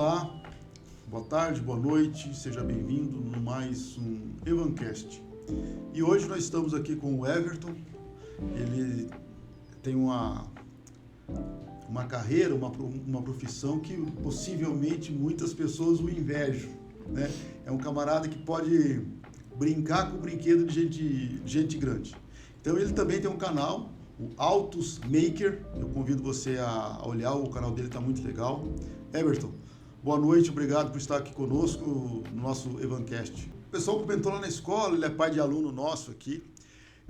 Olá, boa tarde, boa noite, seja bem-vindo no mais um Evancast. E hoje nós estamos aqui com o Everton. Ele tem uma carreira, uma profissão que possivelmente muitas pessoas o invejam, né? É um camarada que pode brincar com o brinquedo de gente grande. Então ele também tem um canal, o Autos Maker. Eu convido você a olhar, o canal dele está muito legal. Everton, boa noite, obrigado por estar aqui conosco no nosso Evancast. O pessoal comentou lá na escola, ele é pai de aluno nosso aqui.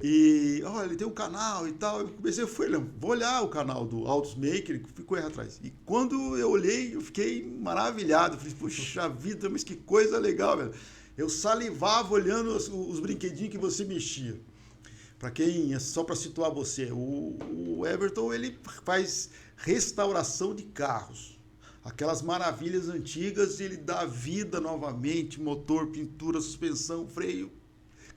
E ele tem um canal e tal. Eu comecei, vou olhar o canal do Autos Maker, e fui correr atrás. E quando eu olhei, eu fiquei maravilhado. Falei, puxa vida, mas que coisa legal, velho. Eu salivava olhando os brinquedinhos que você mexia. Só para situar você, o Everton, ele faz restauração de carros. Aquelas maravilhas antigas, ele dá vida novamente, motor, pintura, suspensão, freio.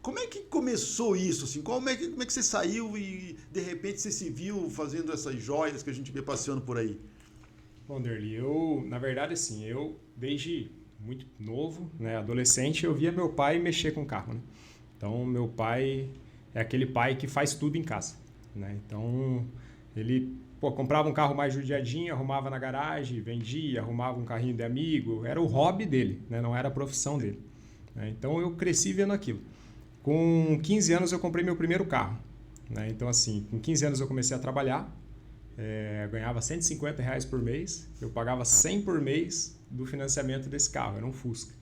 Como é que começou isso? Assim? Como é que você saiu e de repente você se viu fazendo essas joias que a gente vê passeando por aí? Bom, Derli, na verdade, assim, desde muito novo, né, adolescente, eu via meu pai mexer com carro, né? Então, meu pai é aquele pai que faz tudo em casa, né? Então, ele comprava um carro mais judiadinho, arrumava na garagem, vendia, arrumava um carrinho de amigo. Era o hobby dele, né? Não era a profissão dele, né? Então, eu cresci vendo aquilo. Com 15 anos, eu comprei meu primeiro carro, né? Então, assim, com 15 anos eu comecei a trabalhar, ganhava R$150 por mês, eu pagava 100 por mês do financiamento desse carro, era um Fusca,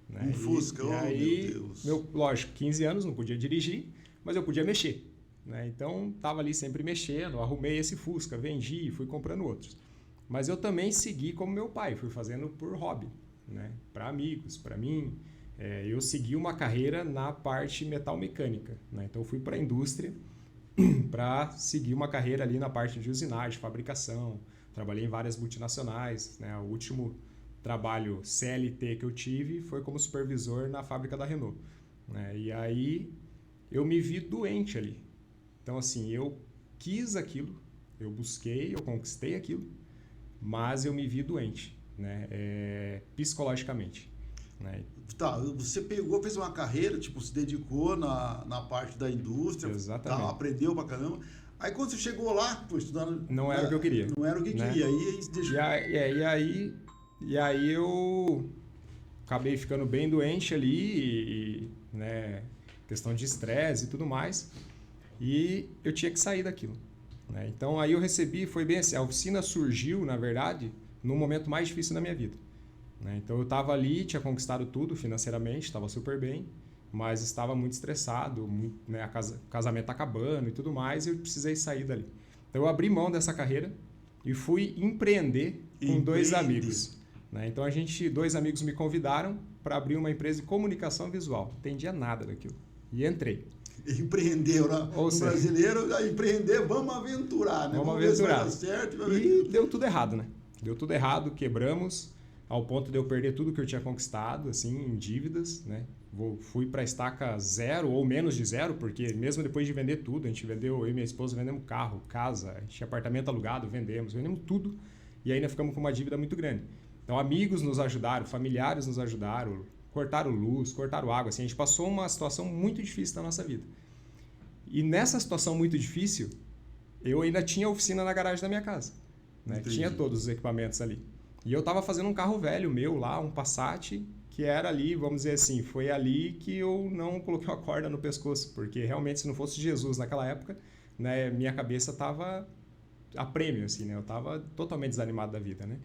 né? Um Fusca, aí, meu Deus. Lógico, 15 anos, não podia dirigir, mas eu podia mexer, né? Então, estava ali sempre mexendo, arrumei esse Fusca, vendi, fui comprando outros. Mas eu também segui como meu pai, fui fazendo por hobby, né? Para amigos, para mim. Eu segui uma carreira na parte metal mecânica, né? Então, eu fui para a indústria para seguir uma carreira ali na parte de usinagem, fabricação. Trabalhei em várias multinacionais, né? O último trabalho CLT que eu tive foi como supervisor na fábrica da Renault, né? E aí eu me vi doente ali. Então, assim, eu quis aquilo, eu busquei, eu conquistei aquilo, mas eu me vi doente, né? Psicologicamente, né? Tá, você fez uma carreira, se dedicou na parte da indústria. Exatamente. Tá, aprendeu pra caramba. Aí quando você chegou lá, estudando... Não era o que eu queria. Não era o que né? queria. E aí eu acabei ficando bem doente ali, né? Questão de estresse e tudo mais. E eu tinha que sair daquilo, né? Então aí eu recebi, foi bem assim, a oficina surgiu, na verdade, no momento mais difícil da minha vida, né? Então eu estava ali, tinha conquistado tudo financeiramente, estava super bem, mas estava muito estressado, né? Casamento acabando e tudo mais, e eu precisei sair dali. Então eu abri mão dessa carreira e fui empreender com dois amigos, né? Então dois amigos me convidaram para abrir uma empresa de comunicação visual. Não entendia nada daquilo. E entrei. Empreendeu, né? O brasileiro, empreender, vamos aventurar, né? Vamos aventurar. Ver se vai dar certo. E deu tudo errado, né? Deu tudo errado, quebramos, ao ponto de eu perder tudo que eu tinha conquistado, assim, em dívidas, né? Fui para a estaca zero ou menos de zero, porque mesmo depois de vender tudo, a gente vendeu, eu e minha esposa vendemos carro, casa, a gente tinha apartamento alugado, vendemos tudo, e ainda ficamos com uma dívida muito grande. Então amigos nos ajudaram, familiares nos ajudaram, cortaram luz, cortaram água, assim, a gente passou uma situação muito difícil na nossa vida. E nessa situação muito difícil, eu ainda tinha oficina na garagem da minha casa, né? Tinha todos os equipamentos ali. E eu estava fazendo um carro velho meu lá, um Passat, que era ali, vamos dizer assim, foi ali que eu não coloquei uma corda no pescoço, porque realmente se não fosse Jesus naquela época, né, minha cabeça estava a prêmio, assim, né? Eu estava totalmente desanimado da vida, né?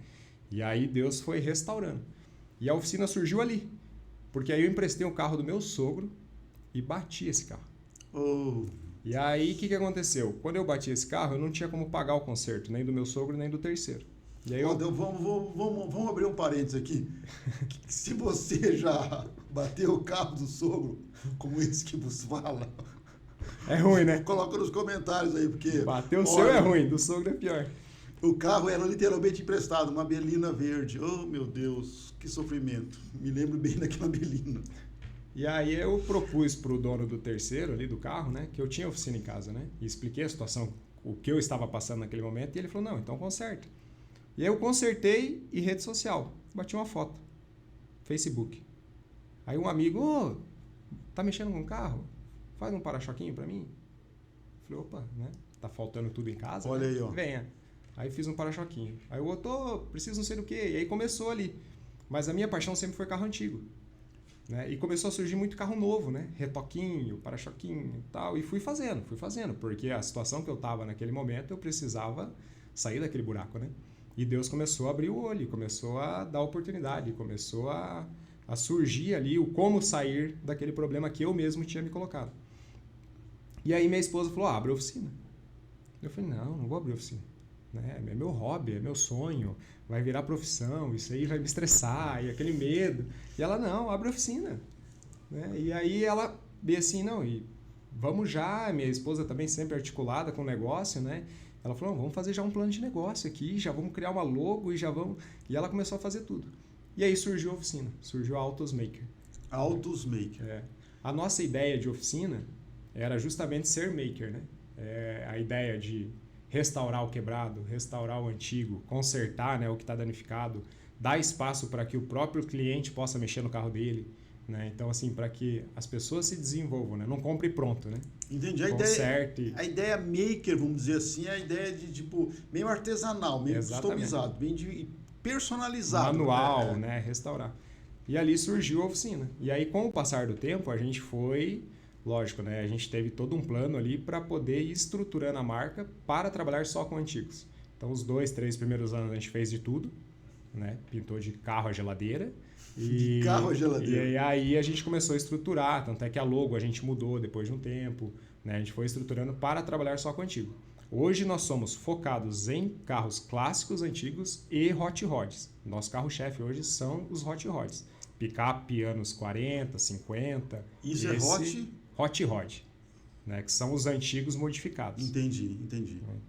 E aí Deus foi restaurando. E a oficina surgiu ali, porque aí eu emprestei um carro do meu sogro e bati esse carro. Oh. E aí o que aconteceu? Quando eu bati esse carro, eu não tinha como pagar o conserto, nem do meu sogro, nem do terceiro. E aí vamos abrir um parênteses aqui. Se você já bateu o carro do sogro, como esse que vos fala... É ruim, né? Coloca nos comentários aí, porque... Bater o seu é ruim, do sogro é pior. O carro era literalmente emprestado, uma Belina verde. Oh, meu Deus, que sofrimento. Me lembro bem daquela Belina. E aí eu propus para o dono do terceiro ali do carro, né, que eu tinha oficina em casa, né, e expliquei a situação, o que eu estava passando naquele momento, e ele falou, não, então conserta. E aí eu consertei e rede social. Bati uma foto. Facebook. Aí um amigo, ô, tá mexendo com o carro? Faz um para-choquinho pra mim? Falei, opa, né? Tá faltando tudo em casa? Olha né? aí, ó. Venha. Aí fiz um para-choquinho. Aí o outro, preciso não sei do que. E aí começou ali. Mas a minha paixão sempre foi carro antigo. Né? E começou a surgir muito carro novo, né? Retoquinho, para-choquinho e tal. E fui fazendo. Porque a situação que eu tava naquele momento, eu precisava sair daquele buraco, né? E Deus começou a abrir o olho, começou a dar oportunidade, começou a surgir ali o como sair daquele problema que eu mesmo tinha me colocado. E aí minha esposa falou, abre a oficina. Eu falei, não vou abrir a oficina. Né? É meu hobby, é meu sonho, vai virar profissão, isso aí vai me estressar, e aquele medo. E ela, não, abre a oficina. Né? E aí ela veio assim, não, e vamos já, minha esposa também sempre articulada com o negócio, né? Ela falou, vamos fazer já um plano de negócio aqui, já vamos criar uma logo e já vamos... E ela começou a fazer tudo. E aí surgiu a oficina, surgiu a Autos Maker. Autos Maker. É. A nossa ideia de oficina era justamente ser maker, né? A ideia de restaurar o quebrado, restaurar o antigo, consertar, né, o que está danificado, dar espaço para que o próprio cliente possa mexer no carro dele, né? Então, assim, para que as pessoas se desenvolvam, né? Não compre pronto, né? Entendi. A ideia maker, vamos dizer assim, é a ideia de, tipo, meio artesanal, meio customizado, bem personalizado. Manual, né? Restaurar. E ali surgiu a oficina. E aí, com o passar do tempo, a gente foi... Lógico, né? A gente teve todo um plano ali para poder ir estruturando a marca para trabalhar só com antigos. Então, os 2, 3 primeiros anos a gente fez de tudo, né? Pintou de carro a geladeira. De carro a geladeira. E aí a gente começou a estruturar, tanto é que a logo a gente mudou depois de um tempo, né? A gente foi estruturando para trabalhar só com antigo. Hoje nós somos focados em carros clássicos, antigos e hot rods. Nosso carro-chefe hoje são os hot rods. Picape anos 40, 50. Isso é hot? Hot rod, né? Que são os antigos modificados. Entendi.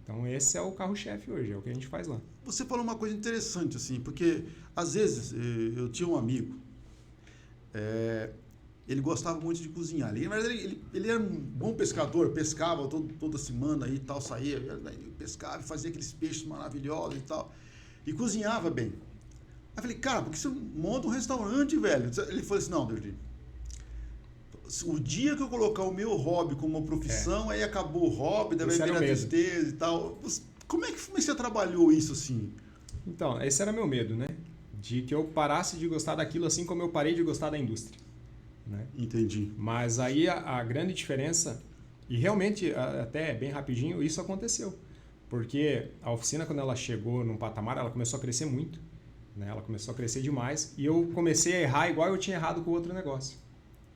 Então esse é o carro-chefe hoje, é o que a gente faz lá. Você falou uma coisa interessante, assim, porque às vezes eu tinha um amigo, ele gostava muito de cozinhar. Ele era um bom pescador, pescava toda semana e tal, saía, pescava, fazia aqueles peixes maravilhosos e tal, e cozinhava bem. Aí eu falei, cara, por que você monta um restaurante, velho? Ele falou assim, não, Deus, o dia que eu colocar o meu hobby como uma profissão, aí acabou o hobby, deve virar tristeza e tal. Como é que você trabalhou isso assim? Então, esse era meu medo, né? De que eu parasse de gostar daquilo assim como eu parei de gostar da indústria. Né? Entendi. Mas aí a grande diferença, e realmente até bem rapidinho, isso aconteceu. Porque a oficina, quando ela chegou num patamar, ela começou a crescer muito. Né? Ela começou a crescer demais e eu comecei a errar igual eu tinha errado com o outro negócio.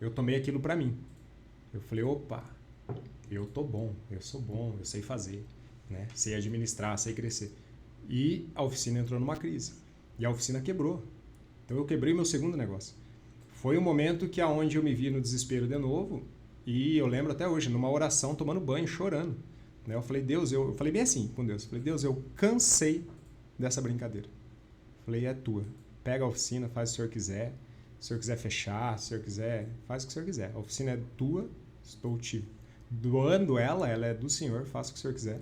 Eu tomei aquilo para mim. Eu falei, opa, eu tô bom, eu sou bom, eu sei fazer, né? Sei administrar, sei crescer. E a oficina entrou numa crise. E a oficina quebrou. Então eu quebrei meu segundo negócio. Foi um momento que aonde eu me vi no desespero de novo, e eu lembro até hoje, numa oração, tomando banho, chorando. Né? Eu falei, Deus, eu falei bem assim com Deus, eu falei, Deus, eu cansei dessa brincadeira. Eu falei, é tua. Pega a oficina, faz o que o senhor quiser. Se o senhor quiser fechar, se o senhor quiser, faz o que o senhor quiser. A oficina é tua, estou te doando ela é do senhor, faça o que o senhor quiser.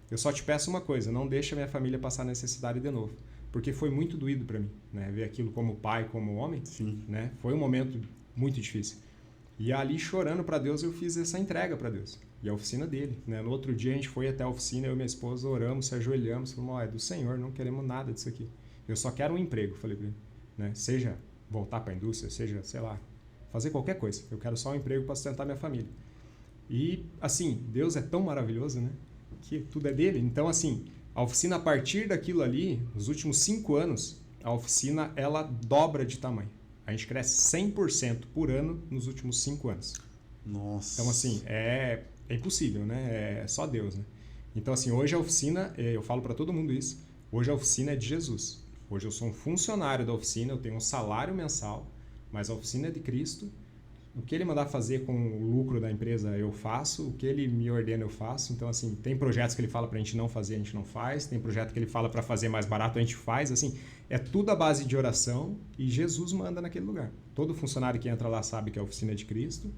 Eu só te peço uma coisa, não deixe a minha família passar necessidade de novo. Porque foi muito doído para mim, né? Ver aquilo como pai, como homem. Sim. Né? Foi um momento muito difícil. E ali, chorando para Deus, eu fiz essa entrega para Deus. E a oficina dele. Né? No outro dia, a gente foi até a oficina, eu e minha esposa oramos, se ajoelhamos, falamos, é do Senhor, não queremos nada disso aqui. Eu só quero um emprego, falei para ele. Né? Seja voltar para a indústria, seja, sei lá, fazer qualquer coisa. Eu quero só um emprego para sustentar minha família. E, assim, Deus é tão maravilhoso, né? Que tudo é dele. Então, assim, a oficina, a partir daquilo ali, nos últimos 5 anos, a oficina, ela dobra de tamanho. A gente cresce 100% por ano nos últimos 5 anos. Nossa. Então, assim, é impossível, né? É só Deus, né? Então, assim, hoje a oficina, eu falo para todo mundo isso, hoje a oficina é de Jesus. Hoje eu sou um funcionário da oficina, eu tenho um salário mensal, mas a oficina é de Cristo. O que ele mandar fazer com o lucro da empresa, eu faço. O que ele me ordena, eu faço. Então, assim, tem projetos que ele fala para a gente não fazer, a gente não faz. Tem projeto que ele fala para fazer mais barato, a gente faz. Assim, é tudo à base de oração e Jesus manda naquele lugar. Todo funcionário que entra lá sabe que a oficina é de Cristo,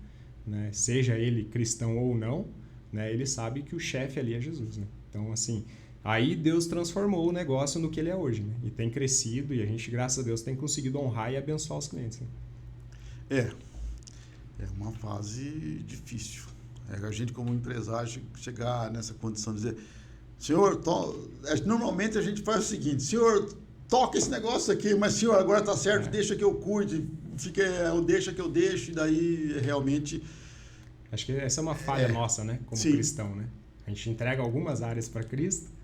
né? Seja ele cristão ou não, né? Ele sabe que o chefe ali é Jesus. Né? Então, assim, Aí Deus transformou o negócio no que ele é hoje, né? E tem crescido e a gente, graças a Deus, tem conseguido honrar e abençoar os clientes. Né? É uma fase difícil. A gente, como empresário, chegar nessa condição de dizer, senhor, normalmente a gente faz o seguinte, senhor, toca esse negócio aqui, mas senhor, agora está certo, deixa que eu cuide, deixa que eu deixo, e daí realmente... Acho que essa é uma falha nossa, né? Como cristão, né? A gente entrega algumas áreas para Cristo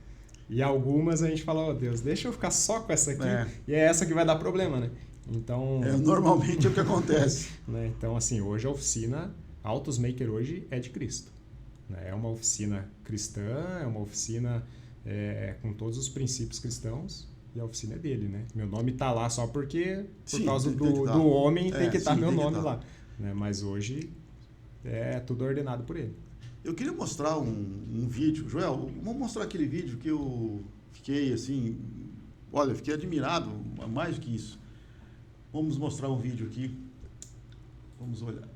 e algumas a gente fala, Deus, deixa eu ficar só com essa aqui, e é essa que vai dar problema, né? Então... normalmente é o que acontece. Né? Então, assim, hoje a oficina Autos Maker hoje é de Cristo. Né? É uma oficina cristã, é uma oficina com todos os princípios cristãos e a oficina é dele, né? Meu nome está lá só porque, por causa do homem, tem que estar meu nome lá. Né? Mas hoje é tudo ordenado por ele. Eu queria mostrar um vídeo. Joel, vamos mostrar aquele vídeo que eu fiquei assim... Olha, fiquei admirado, mais do que isso. Vamos mostrar um vídeo aqui. Vamos olhar.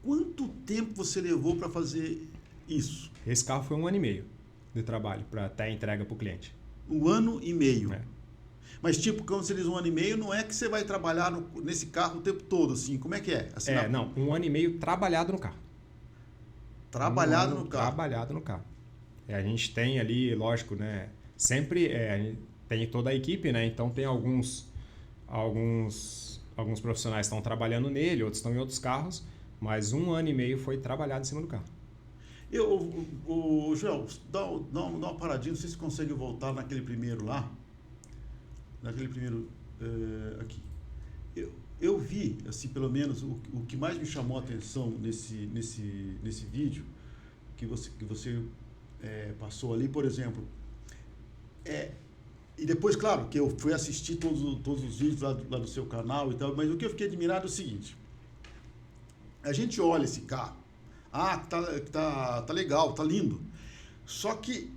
Quanto tempo você levou para fazer isso? Esse carro foi 1 ano e meio de trabalho para até a entrega para o cliente. 1 ano e meio. Mas, tipo, quando você diz 1 ano e meio, não é que você vai trabalhar nesse carro o tempo todo, assim. Como é que é? Assim, não. 1 ano e meio trabalhado no carro. Trabalhado no carro. Trabalhado no carro. A gente tem ali, lógico, né? Sempre tem toda a equipe, né? Então, tem alguns profissionais que estão trabalhando nele, outros estão em outros carros, mas 1 ano e meio foi trabalhado em cima do carro. Joel, dá uma paradinha, não sei se você consegue voltar naquele primeiro lá. Naquele primeiro aqui. Eu vi, assim, pelo menos, o que mais me chamou a atenção nesse vídeo que você passou ali, por exemplo, e depois, claro, que eu fui assistir todos os vídeos lá do seu canal e tal, mas o que eu fiquei admirado é o seguinte, a gente olha esse carro, tá legal, tá lindo, só que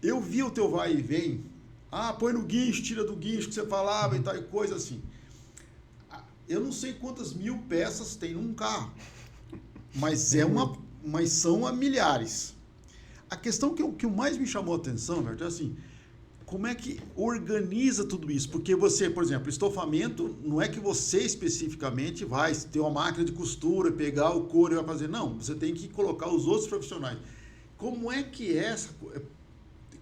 eu vi o teu vai e vem, põe no guincho, tira do guincho que você falava e tal, e coisa assim. Eu não sei quantas 1000 peças tem num carro, mas são milhares. A questão que mais me chamou a atenção, Berto, é assim, como é que organiza tudo isso? Porque você, por exemplo, estofamento, não é que você especificamente vai ter uma máquina de costura, pegar o couro e vai fazer. Não, você tem que colocar os outros profissionais. Como é que é essa...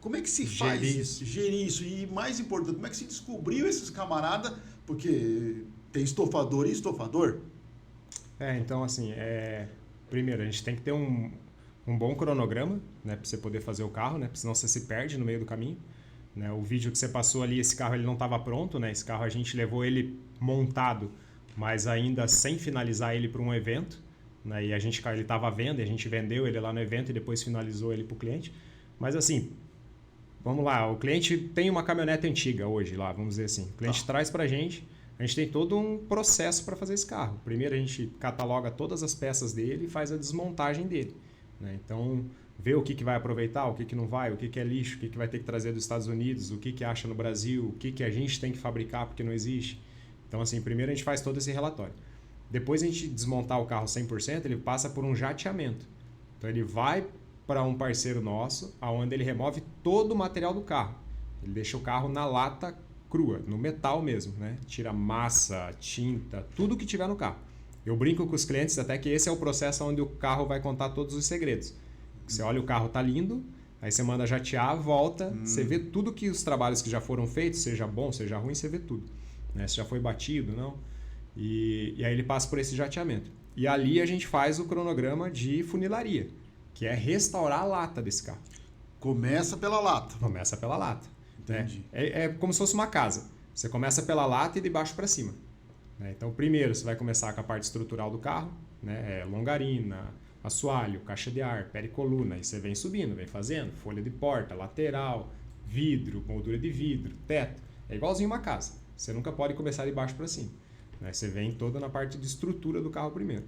Como é que se faz gerir isso? E mais importante, como é que se descobriu esses camaradas? Porque tem estofador e estofador. Então assim, primeiro a gente tem que ter um bom cronograma, né, para você poder fazer o carro, né, porque senão você se perde no meio do caminho. Né? O vídeo que você passou ali, esse carro ele não estava pronto, né? Esse carro a gente levou ele montado, mas ainda sem finalizar ele para um evento. Né? E ele estava à venda, e a gente vendeu ele lá no evento e depois finalizou ele para o cliente. Mas assim... Vamos lá, o cliente tem uma caminhonete antiga hoje lá, vamos dizer assim. O cliente traz para a gente tem todo um processo para fazer esse carro. Primeiro a gente cataloga todas as peças dele e faz a desmontagem dele. Né? Então, vê o que vai aproveitar, o que não vai, o que é lixo, o que vai ter que trazer dos Estados Unidos, o que acha no Brasil, o que a gente tem que fabricar porque não existe. Então, assim, primeiro a gente faz todo esse relatório. Depois a gente desmontar o carro 100%, ele passa por um jateamento. Então, ele vai para um parceiro nosso, onde ele remove todo o material do carro. Ele deixa o carro na lata crua, no metal mesmo, né? Tira massa, tinta, tudo que tiver no carro. Eu brinco com os clientes até que esse é o processo onde o carro vai contar todos os segredos. Você olha, o carro tá lindo, aí você manda jatear, volta, você vê tudo que os trabalhos que já foram feitos, seja bom, seja ruim, você vê tudo. Né? Se já foi batido, não. E aí ele passa por esse jateamento. E ali a gente faz o cronograma de funilaria, que é restaurar a lata desse carro. Começa pela lata. Começa pela lata. Entendi. Né? É como se fosse uma casa. Você começa pela lata e de baixo para cima. Né? Então, primeiro você vai começar com a parte estrutural do carro, né? Longarina, assoalho, caixa de ar, pericoluna. E você vem subindo, vem fazendo folha de porta, lateral, vidro, moldura de vidro, teto. É igualzinho uma casa. Você nunca pode começar de baixo para cima. Né? Você vem toda na parte de estrutura do carro primeiro.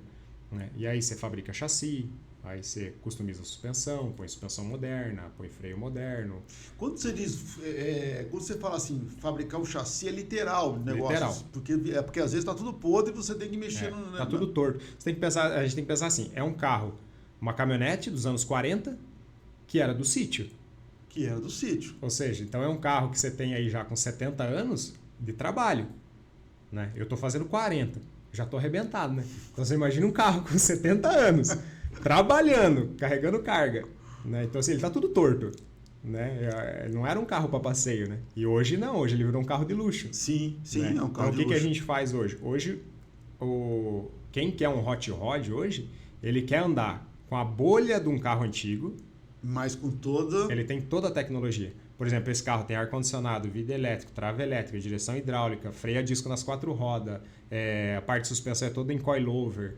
né? E aí você fabrica chassi, aí você customiza a suspensão, põe suspensão moderna, põe freio moderno. Quando você diz, quando você fala assim, fabricar o chassi é literal o negócio. Literal. Porque às vezes está tudo podre e você tem que mexer no... Tá tudo torto. Você tem que pensar, a gente tem que pensar assim, é um carro, uma caminhonete dos anos 40, que era do sítio. Que era do sítio. Ou seja, então é um carro que você tem aí já com 70 anos de trabalho, né? Eu estou fazendo 40, já estou arrebentado, né? Então você imagina um carro com 70 anos, trabalhando, carregando carga, né? Então assim, ele está tudo torto, né? Não era um carro para passeio, né? E hoje não, hoje ele virou um carro de luxo. Sim, Né? é um carro então, de o que luxo. a gente faz hoje? Hoje, quem quer um hot rod hoje, ele quer andar com a bolha de um carro antigo. Mas com toda... Ele tem toda a tecnologia. Por exemplo, esse carro tem ar-condicionado, vidro elétrico, trava elétrica, direção hidráulica, freio a disco nas 4 rodas, a parte de suspensão é toda em coilover.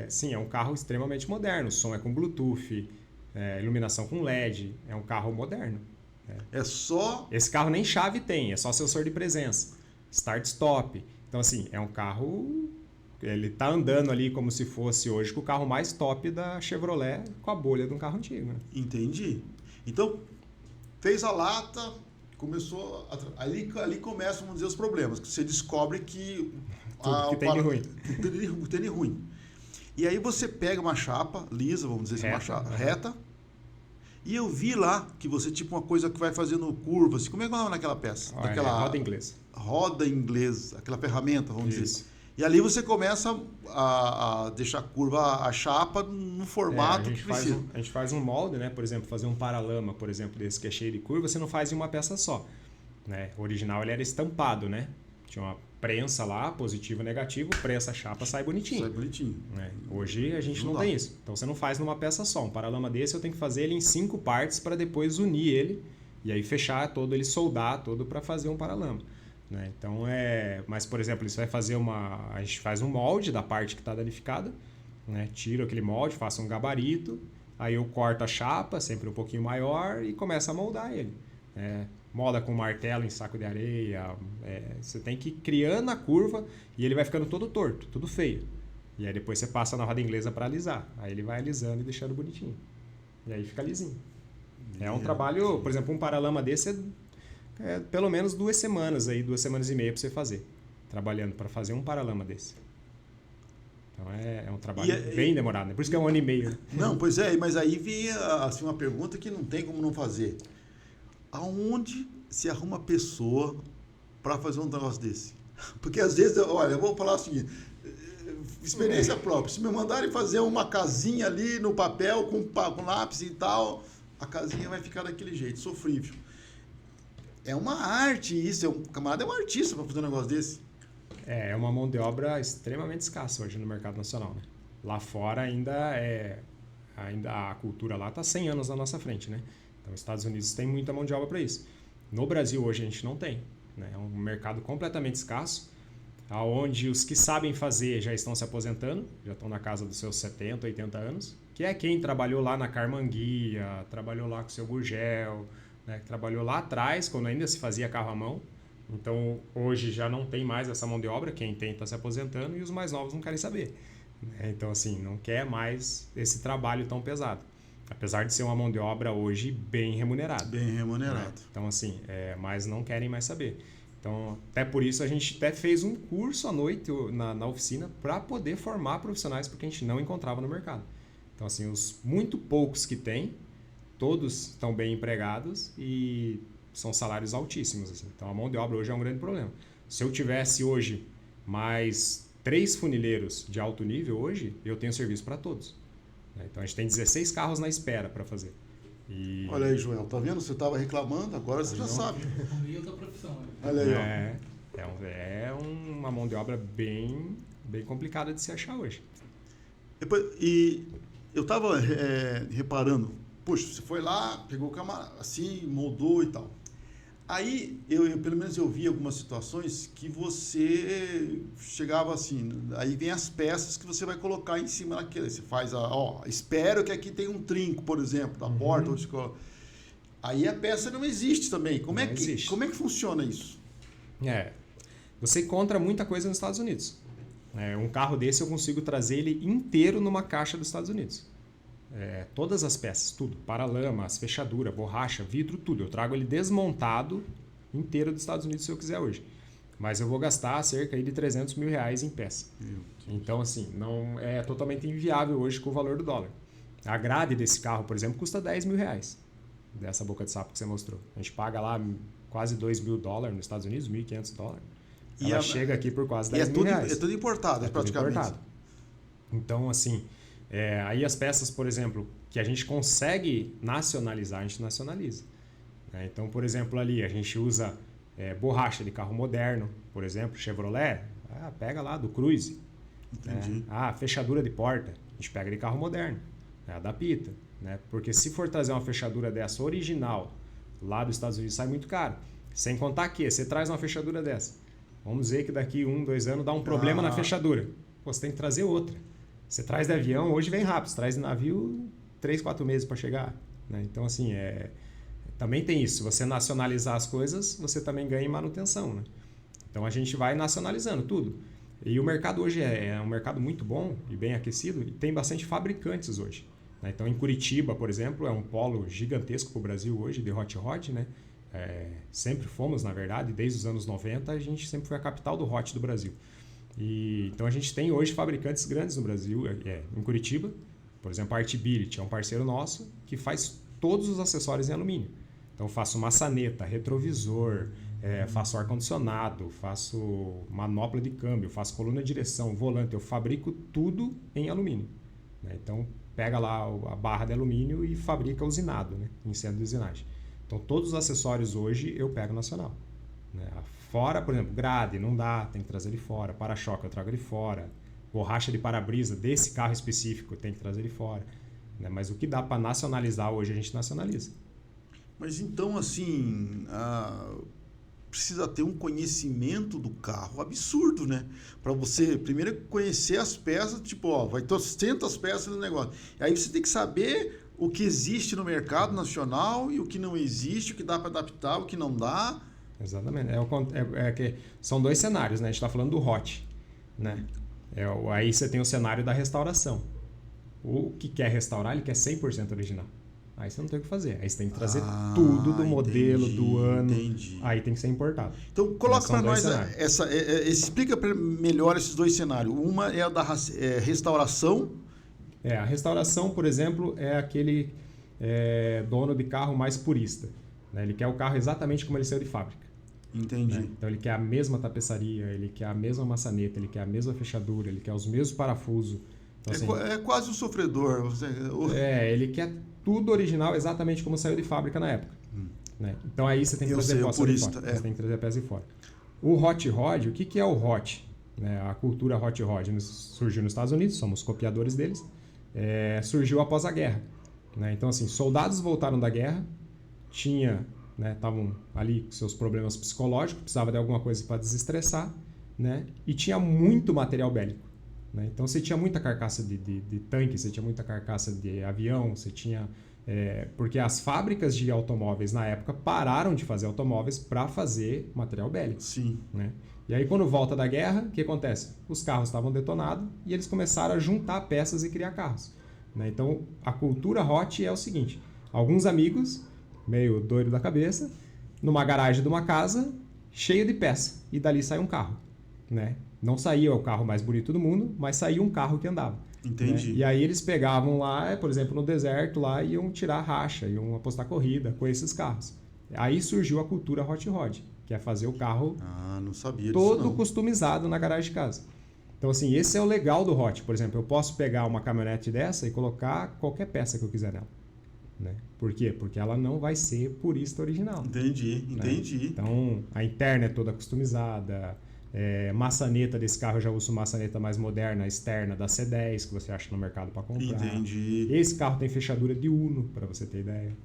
Sim, é um carro extremamente moderno. O som é com Bluetooth, iluminação com LED. É um carro moderno. É só... Esse carro nem chave tem, é só sensor de presença. Start-stop. Então, assim, é um carro... Ele está andando ali como se fosse hoje com o carro mais top da Chevrolet com a bolha de um carro antigo. Né? Entendi. Então, fez a lata, começou... Ali começam, vamos dizer, os problemas. Que você descobre que... Tudo que tem de ruim. Que tem de ruim. E aí você pega uma chapa lisa, vamos dizer assim, uma chapa reta. E eu vi lá que você, tipo, uma coisa que vai fazendo curvas. Como é que é o nome daquela peça? Daquela roda inglesa. Roda inglesa, aquela ferramenta, vamos Isso. dizer. E ali você começa a deixar curva a chapa no formato que precisa. A gente faz um molde, né? Por exemplo, fazer um paralama, por exemplo, desse que é cheio de curva, você não faz em uma peça só. Né? O original ele era estampado, né? Tinha uma prensa lá, positivo e negativo, prensa a chapa, sai bonitinho. Sai bonitinho. Né? Hoje a gente não dá. tem isso. Então você não faz numa peça só. Um paralama desse eu tenho que fazer ele em 5 partes para depois unir ele e aí fechar todo, ele soldar todo para fazer um paralama. Né? Então mas por exemplo, isso vai fazer a gente faz um molde da parte que está danificada, né? Tiro aquele molde, faço um gabarito, aí eu corto a chapa, sempre um pouquinho maior e começo a moldar ele. Molda com martelo em saco de areia, você tem que ir criando a curva e ele vai ficando todo torto, tudo feio. E aí depois você passa na roda inglesa para alisar, aí ele vai alisando e deixando bonitinho. E aí fica lisinho. É um trabalho, por exemplo, um paralama desse pelo menos 2 semanas, 2 semanas e meia para você fazer. Trabalhando para fazer um paralama desse. Então é um trabalho bem demorado, né? Por isso que é 1 ano e meio. Né? Não, pois é, mas aí vinha assim, uma pergunta que não tem como não fazer. Aonde se arruma pessoa para fazer um negócio desse? Porque às vezes, olha, eu vou falar o seguinte, experiência própria. Se me mandarem fazer uma casinha ali no papel com lápis e tal, a casinha vai ficar daquele jeito, sofrível. É uma arte isso, o camarada é um artista para fazer um negócio desse. É uma mão de obra extremamente escassa hoje no mercado nacional. Né? Lá fora ainda a cultura lá está 100 anos na nossa frente. Né? Então, os Estados Unidos tem muita mão de obra para isso. No Brasil hoje a gente não tem. Né? É um mercado completamente escasso, onde os que sabem fazer já estão se aposentando, já estão na casa dos seus 70, 80 anos, que é quem trabalhou lá na Carmanguia, trabalhou lá com o seu Gurgel, né, que trabalhou lá atrás, quando ainda se fazia carro à mão. Então, hoje já não tem mais essa mão de obra, quem tem está se aposentando e os mais novos não querem saber. Né? Então, assim, não quer mais esse trabalho tão pesado. Apesar de ser uma mão de obra hoje bem remunerada. Bem remunerado. Né? Então, assim, mas não querem mais saber. Então, até por isso a gente até fez um curso à noite na oficina para poder formar profissionais, porque a gente não encontrava no mercado. Então, assim, os muito poucos que tem, todos estão bem empregados e são salários altíssimos. Assim. Então, a mão de obra hoje é um grande problema. Se eu tivesse hoje mais 3 funileiros de alto nível hoje, eu tenho serviço para todos. Então, a gente tem 16 carros na espera para fazer. Olha aí, Joel, tá vendo? Você estava reclamando, agora você já sabe. E outra profissão. Né? Olha aí, ó. É uma mão de obra bem complicada de se achar hoje. E eu estava reparando, puxa, você foi lá, pegou o camarada, assim, moldou e tal. Aí, pelo menos eu vi algumas situações que você chegava assim, aí vem as peças que você vai colocar em cima daquele. Você faz espero que aqui tenha um trinco, por exemplo, da porta. Aí a peça não existe também. Como é que funciona isso? Você encontra muita coisa nos Estados Unidos. Um carro desse eu consigo trazer ele inteiro numa caixa dos Estados Unidos. Todas as peças, tudo. Paralama, as fechaduras, borracha, vidro, tudo. Eu trago ele desmontado inteiro dos Estados Unidos se eu quiser hoje. Mas eu vou gastar cerca aí de R$300 mil em peça. Então, assim, não é totalmente inviável hoje com o valor do dólar. A grade desse carro, por exemplo, custa R$10 mil. Dessa boca de sapo que você mostrou. A gente paga lá quase $2 mil nos Estados Unidos, $1.500. E ela chega aqui por quase R$10 mil. É tudo importado, praticamente. Tudo importado. Então, assim, aí as peças, por exemplo, que a gente consegue nacionalizar, a gente nacionaliza. Então, por exemplo, ali a gente usa borracha de carro moderno, por exemplo, Chevrolet, pega lá do Cruze. Entendi. Fechadura de porta, a gente pega de carro moderno, adapta. Porque se for trazer uma fechadura dessa original lá dos Estados Unidos, sai muito caro. Sem contar que você traz uma fechadura dessa. Vamos dizer que daqui 1, 2 anos dá um problema na fechadura. Você tem que trazer outra. Você traz de avião, hoje vem rápido. Você traz de navio, 3, 4 meses para chegar. Então, assim, também tem isso. Se você nacionalizar as coisas, você também ganha em manutenção. Então, a gente vai nacionalizando tudo. E o mercado hoje é um mercado muito bom e bem aquecido. E tem bastante fabricantes hoje. Então, em Curitiba, por exemplo, é um polo gigantesco para o Brasil hoje de hot rod. Sempre fomos, na verdade, desde os anos 90, a gente sempre foi a capital do hot do Brasil. Então, a gente tem hoje fabricantes grandes no Brasil. Em Curitiba, por exemplo, a Artbility é um parceiro nosso que faz todos os acessórios em alumínio. Então, eu faço maçaneta, retrovisor, faço ar-condicionado, faço manopla de câmbio, faço coluna de direção, volante. Eu fabrico tudo em alumínio. Então, pega lá a barra de alumínio e fabrica usinado, em centro de usinagem. Então, todos os acessórios hoje eu pego nacional. Fora, por exemplo, grade, não dá, tem que trazer de fora. Para-choque eu trago de fora. Borracha de para-brisa desse carro específico tem que trazer de fora. Mas o que dá para nacionalizar hoje a gente nacionaliza. Mas então, assim, precisa ter um conhecimento do carro absurdo, para você primeiro conhecer as peças, vai ter 200 peças no negócio. Aí você tem que saber o que existe no mercado nacional e o que não existe, o que dá para adaptar, o que não dá. Exatamente. Que são 2 cenários, A gente está falando do hot, aí você tem o cenário da restauração. O que quer restaurar, ele quer 100% original. Aí você não tem o que fazer. Aí você tem que trazer tudo do modelo, do ano. Entendi. Aí tem que ser importado. Então, coloca para nós explica melhor esses 2 cenários. Uma é a da restauração. A restauração, por exemplo, é aquele dono de carro mais purista. Ele quer o carro exatamente como ele saiu de fábrica. Entendi. Então, ele quer a mesma tapeçaria, ele quer a mesma maçaneta, ele quer a mesma fechadura, ele quer os mesmos parafusos. Então, assim, é quase um sofredor. Ele quer tudo original exatamente como saiu de fábrica na época. Então aí você tem que trazer peça de fora. Você tem que trazer a peça de fora. O hot rod, o que é o hot? A cultura hot rod surgiu nos Estados Unidos, somos copiadores deles. Surgiu após a guerra. Então, assim, soldados voltaram da guerra, estavam ali com seus problemas psicológicos, precisava de alguma coisa para desestressar, e tinha muito material bélico. Então, você tinha muita carcaça de tanque, você tinha muita carcaça de avião, você tinha... porque as fábricas de automóveis, na época, pararam de fazer automóveis para fazer material bélico. Sim. E aí, quando volta da guerra, o que acontece? Os carros estavam detonados e eles começaram a juntar peças e criar carros. Então, a cultura hot é o seguinte. Alguns amigos, meio doido da cabeça, numa garagem de uma casa, cheio de peça. E dali sai um carro. Não saía o carro mais bonito do mundo, mas saía um carro que andava. Entendi. E aí eles pegavam lá, por exemplo, no deserto, lá iam tirar racha, iam apostar corrida com esses carros. Aí surgiu a cultura hot rod, que é fazer o carro não sabia todo disso, não. customizado na garagem de casa. Então, assim, esse é o legal do hot. Por exemplo, eu posso pegar uma caminhonete dessa e colocar qualquer peça que eu quiser nela. Por quê? Porque ela não vai ser purista original. Entendi. Então, a interna é toda customizada. Maçaneta desse carro, eu já uso maçaneta mais moderna, externa da C10, que você acha no mercado para comprar. Entendi. Esse carro tem fechadura de Uno, para você ter ideia.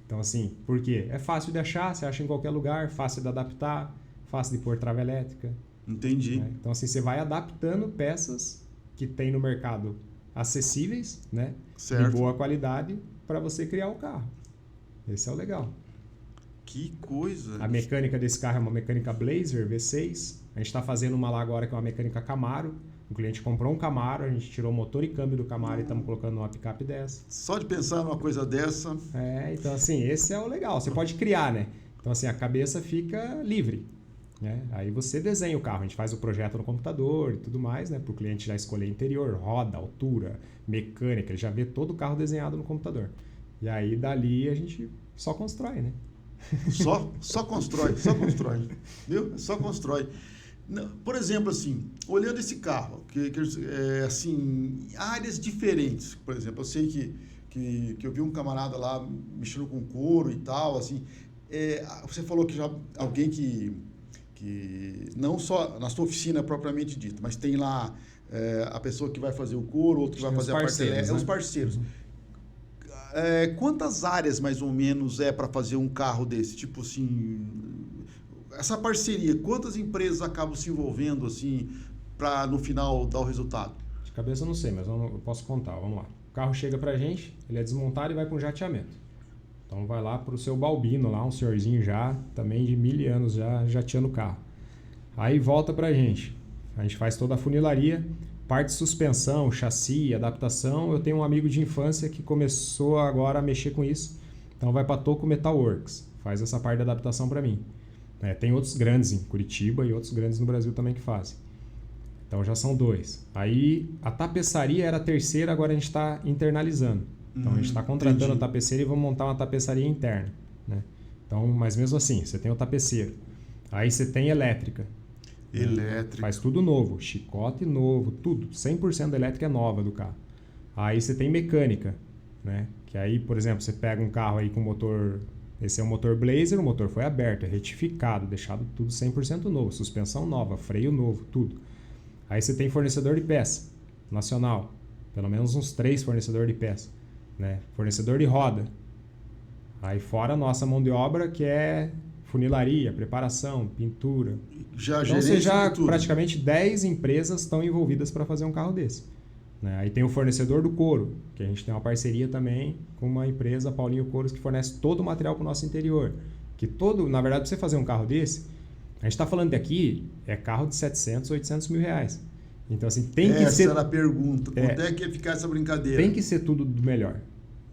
Então, assim, por quê? É fácil de achar, você acha em qualquer lugar, fácil de adaptar, fácil de pôr trava elétrica. Entendi. Então, assim, você vai adaptando peças que tem no mercado acessíveis, Certo. de boa qualidade, para você criar o carro. Esse é o legal. Que coisa. A mecânica desse carro é uma mecânica Blazer V6. A gente está fazendo uma lá agora que é uma mecânica Camaro. O cliente comprou um Camaro, a gente tirou o motor e câmbio do Camaro e estamos colocando numa picape dessa. Só de pensar numa coisa dessa... Então assim, esse é o legal. Você pode criar, né? Então assim, a cabeça fica livre. Né? Aí você desenha o carro, a gente faz o projeto no computador e tudo mais, né? Para o cliente já escolher interior, roda, altura, mecânica, ele já vê todo o carro desenhado no computador. E aí dali a gente só constrói, né? Só constrói, viu? Só constrói. Por exemplo, assim, olhando esse carro, assim, áreas diferentes, por exemplo, eu sei que eu vi um camarada lá mexendo com couro e tal, assim, você falou que já alguém que não só na sua oficina propriamente dita, mas tem lá a pessoa que vai fazer o couro, outro que vai fazer a parte elétrica, os parceiros. Quantas áreas mais ou menos para fazer um carro desse? Tipo assim, essa parceria, quantas empresas acabam se envolvendo assim para no final dar o resultado? De cabeça eu não sei, mas eu posso contar. Vamos lá. O carro chega pra gente, ele é desmontado e vai para um jateamento. Então vai lá pro seu Balbino lá, um senhorzinho já, também de 1000 anos já jateando o carro. Aí volta pra gente. A gente faz toda a funilaria, parte de suspensão, chassi, adaptação. Eu tenho um amigo de infância que começou agora a mexer com isso. Então vai para Toco Metal Works, faz essa parte de adaptação para mim. Tem outros grandes em Curitiba e outros grandes no Brasil também que fazem. Então já são 2. Aí a tapeçaria era a terceira, agora a gente está internalizando. Então a gente está contratando a tapeceira e vamos montar uma tapeçaria interna. Né? Então, mas mesmo assim, você tem o tapeceiro. Aí você tem elétrica. Elétrica. Faz tudo novo, chicote novo, tudo. 100% da elétrica é nova do carro. Aí você tem mecânica, né? Que aí, por exemplo, você pega um carro aí com motor... Esse é um motor Blazer, o motor foi aberto, é retificado, deixado tudo 100% novo. Suspensão nova, freio novo, tudo. Aí você tem fornecedor de peça, nacional. Pelo menos uns 3 fornecedores de peça. Né? Fornecedor de roda. Aí fora a nossa mão de obra, que é funilaria, preparação, pintura. Então praticamente 10 empresas estão envolvidas para fazer um carro desse. Né? Aí tem o fornecedor do couro, que a gente tem uma parceria também com uma empresa, Paulinho Couros, que fornece todo o material para o nosso interior. Na verdade, para você fazer um carro desse, a gente está falando daqui, é carro de 700, 800 mil reais. Então assim, tem que ser... Essa era a pergunta, quanto é que ia ficar essa brincadeira? Tem que ser tudo do melhor.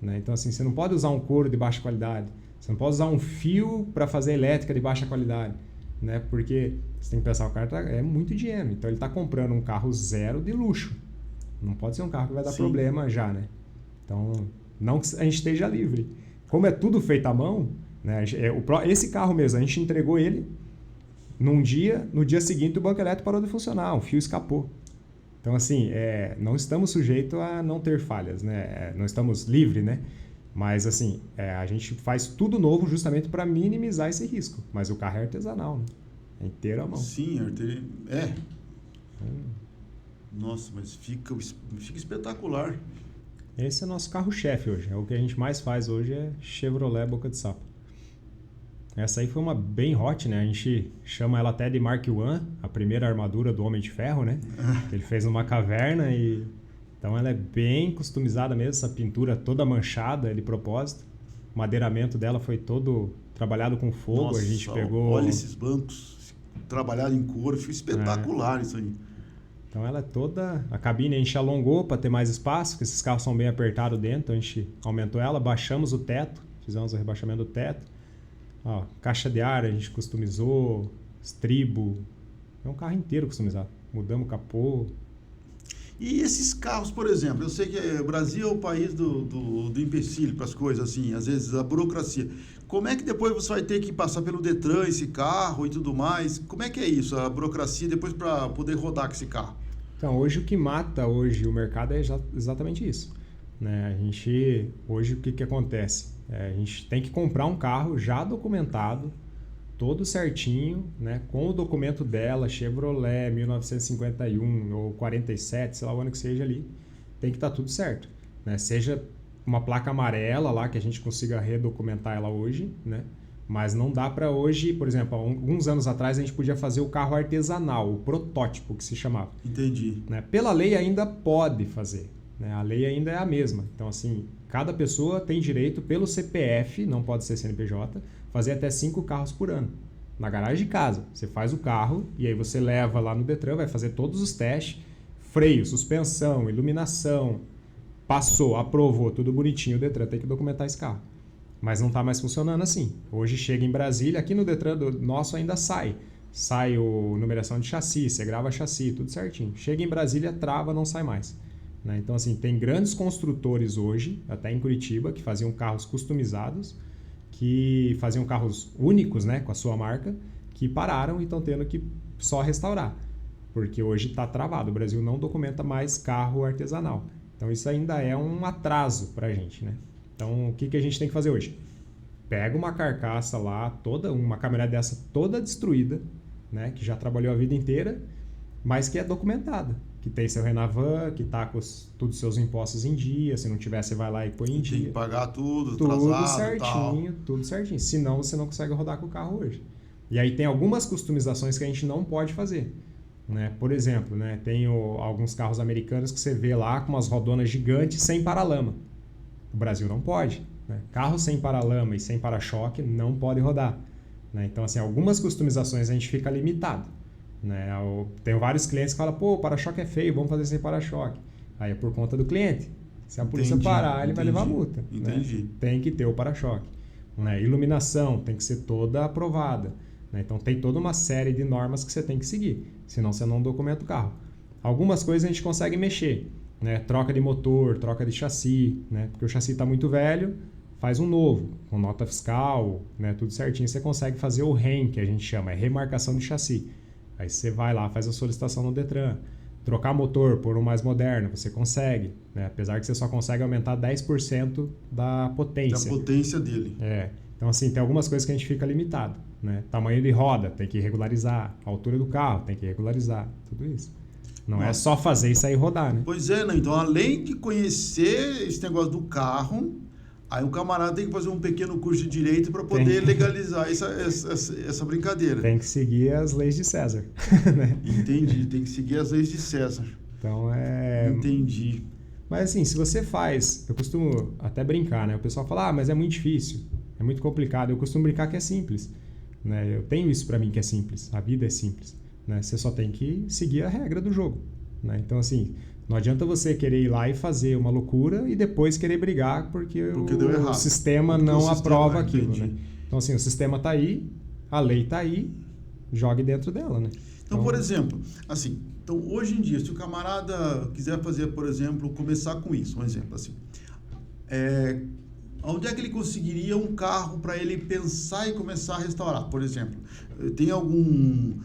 Né? Então assim, você não pode usar um couro de baixa qualidade. Você não pode usar um fio para fazer elétrica de baixa qualidade, né? Porque você tem que pensar, o cara é muito dinheiro. Então ele está comprando um carro zero de luxo. Não pode ser um carro que vai dar problema já, né? Então, não que a gente esteja livre. Como é tudo feito à mão, né? Esse carro mesmo, a gente entregou ele num dia, no dia seguinte o banco elétrico parou de funcionar, um fio escapou. Então, assim, não estamos sujeitos a não ter falhas, né? Não estamos livres, né? Mas, assim, a gente faz tudo novo justamente para minimizar esse risco. Mas o carro é artesanal, né? É inteiro à mão. Sim, Nossa, mas fica espetacular. Esse é o nosso carro-chefe hoje. O que a gente mais faz hoje é Chevrolet Boca de Sapo. Essa aí foi uma bem hot, né? A gente chama ela até de Mark I, a primeira armadura do Homem de Ferro, né? Que ele fez numa caverna e... Então ela é bem customizada mesmo, essa pintura toda manchada de propósito. O madeiramento dela foi todo trabalhado com fogo. Nossa, a gente pegou... olha esses bancos trabalhados em couro, ficou espetacular isso aí. Então ela é toda... A cabine a gente alongou para ter mais espaço, porque esses carros são bem apertados dentro, então a gente aumentou ela, baixamos o teto, fizemos o rebaixamento do teto. Ó, caixa de ar a gente customizou, estribo, é um carro inteiro customizado. Mudamos o capô. E esses carros, por exemplo, eu sei que o Brasil é o país do empecilho para as coisas assim, às vezes a burocracia. Como é que depois você vai ter que passar pelo Detran esse carro e tudo mais? Como é que é isso, a burocracia depois para poder rodar com esse carro? Então, hoje o que mata hoje o mercado é exatamente isso. Né? Hoje o que acontece? A gente tem que comprar um carro já documentado, todo certinho, né? Com o documento dela, Chevrolet 1951 ou 47, sei lá o ano que seja ali, tem que estar tudo certo. Né? Seja uma placa amarela lá, que a gente consiga redocumentar ela hoje, né? Mas não dá para hoje, por exemplo, há alguns anos atrás a gente podia fazer o carro artesanal, o protótipo que se chamava. Entendi. Né? Pela lei ainda pode fazer, né? A lei ainda é a mesma. Então assim, cada pessoa tem direito pelo CPF, não pode ser CNPJ, fazer até 5 carros por ano. na garagem de casa. Você faz o carro e aí você leva lá no Detran, vai fazer todos os testes, freio, suspensão, iluminação, passou, aprovou, tudo bonitinho, o Detran tem que documentar esse carro. Mas não está mais funcionando assim. Hoje chega em Brasília, aqui no Detran nosso ainda sai o numeração de chassi, você grava chassi, tudo certinho. Chega em Brasília, trava, não sai mais. Né? Então, assim, tem grandes construtores hoje, até em Curitiba, que faziam carros customizados, que faziam carros únicos, né, com a sua marca, que pararam e estão tendo que só restaurar. Porque hoje está travado. O Brasil não documenta mais carro artesanal. Então, isso ainda é um atraso para a gente, né? Então, o que a gente tem que fazer hoje? Pega uma carcaça lá, uma caminhonete dessa toda destruída, né, que já trabalhou a vida inteira, mas que é documentada, que tem seu Renavan, que está com todos os seus impostos em dia, se não tiver, você vai lá e põe em dia. Tem que pagar tudo atrasado, certinho, tudo certinho. Senão, você não consegue rodar com o carro hoje. E aí tem algumas customizações que a gente não pode fazer. Né? Por exemplo, né, tem alguns carros americanos que você vê lá com umas rodonas gigantes sem paralama. O Brasil não pode. Né? Carro sem paralama e sem para-choque não pode rodar. Né? Então, assim, algumas customizações a gente fica limitado. Né? Tenho vários clientes que falam, pô, o para-choque é feio, vamos fazer sem para-choque. Aí é por conta do cliente. Se a polícia parar, ele vai levar multa. Entendi. Né? Tem que ter o para-choque. Né? Iluminação tem que ser toda aprovada. Né? Então, tem toda uma série de normas que você tem que seguir. Senão, você não documenta o carro. Algumas coisas a gente consegue mexer. Né? Troca de motor, troca de chassi. Né? Porque o chassi está muito velho, faz um novo, com nota fiscal, né? Tudo certinho. Você consegue fazer o REM, que a gente chama, é remarcação de chassi. Aí você vai lá, faz a solicitação no Detran. Trocar motor por um mais moderno, você consegue. Né? Apesar que você só consegue aumentar 10% da potência. Da potência dele. Então, assim, tem algumas coisas que a gente fica limitado. Né? Tamanho de roda, tem que regularizar. A altura do carro, tem que regularizar. Tudo isso. Não é só fazer e sair rodar, né? Pois é, né? Então, além de conhecer esse negócio do carro, aí o camarada tem que fazer um pequeno curso de direito para poder legalizar essa brincadeira. Tem que seguir as leis de César. Né? Entendi, tem que seguir as leis de César. Então, Entendi. Mas assim, se você faz... Eu costumo até brincar, né? O pessoal fala, mas é muito difícil, é muito complicado. Eu costumo brincar que é simples. Né? Eu tenho isso para mim que é simples. A vida é simples. Né? Você só tem que seguir a regra do jogo. Né? Então, assim, não adianta você querer ir lá e fazer uma loucura e depois querer brigar porque deu errado. O sistema não aprova aquilo. Né? Então, assim, o sistema está aí, a lei está aí, jogue dentro dela. Né? Então, por exemplo, assim, então, hoje em dia, se o camarada quiser fazer, por exemplo, começar com isso, um exemplo assim, onde é que ele conseguiria um carro para ele pensar e começar a restaurar? Por exemplo, tem algum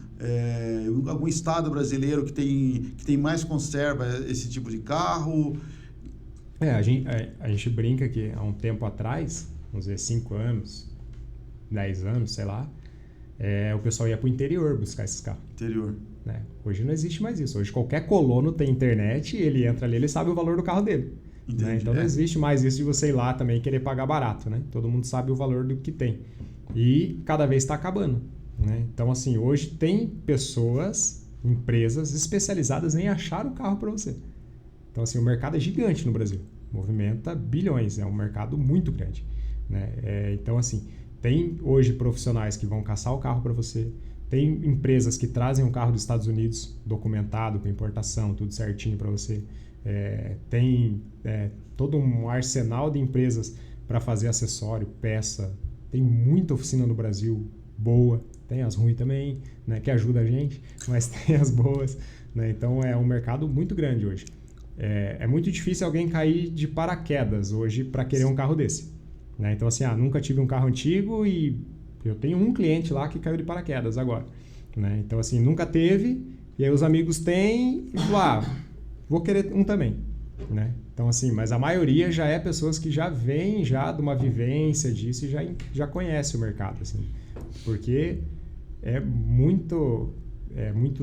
estado brasileiro que tem mais conserva esse tipo de carro? A gente brinca que há um tempo atrás, vamos dizer 5 anos, 10 anos, sei lá, o pessoal ia para o interior buscar esses carros. Interior. Né? Hoje não existe mais isso. Hoje qualquer colono tem internet, ele entra ali, ele sabe o valor do carro dele. Né? Então não existe mais isso de você ir lá também e querer pagar barato. Né? Todo mundo sabe o valor do que tem. E cada vez está acabando. Né? Então, assim, hoje tem pessoas, empresas especializadas em achar o carro para você. Então, assim, o mercado é gigante no Brasil. Movimenta bilhões. É um mercado muito grande. Né? Então, assim, tem hoje profissionais que vão caçar o carro para você. Tem empresas que trazem um carro dos Estados Unidos documentado, com importação, tudo certinho para você. Tem todo um arsenal de empresas para fazer acessório, peça. Tem muita oficina no Brasil boa. Tem as ruins também, né, que ajuda a gente, mas tem as boas. Né? Então, é um mercado muito grande hoje. É muito difícil alguém cair de paraquedas hoje para querer um carro desse. Né? Então, assim, nunca tive um carro antigo e eu tenho um cliente lá que caiu de paraquedas agora. Né? Então, assim, nunca teve, e aí os amigos têm e falam, vou querer um também. Né? Então, assim, mas a maioria já é pessoas que já vêm já de uma vivência disso e já conhece o mercado. Assim, porque é muito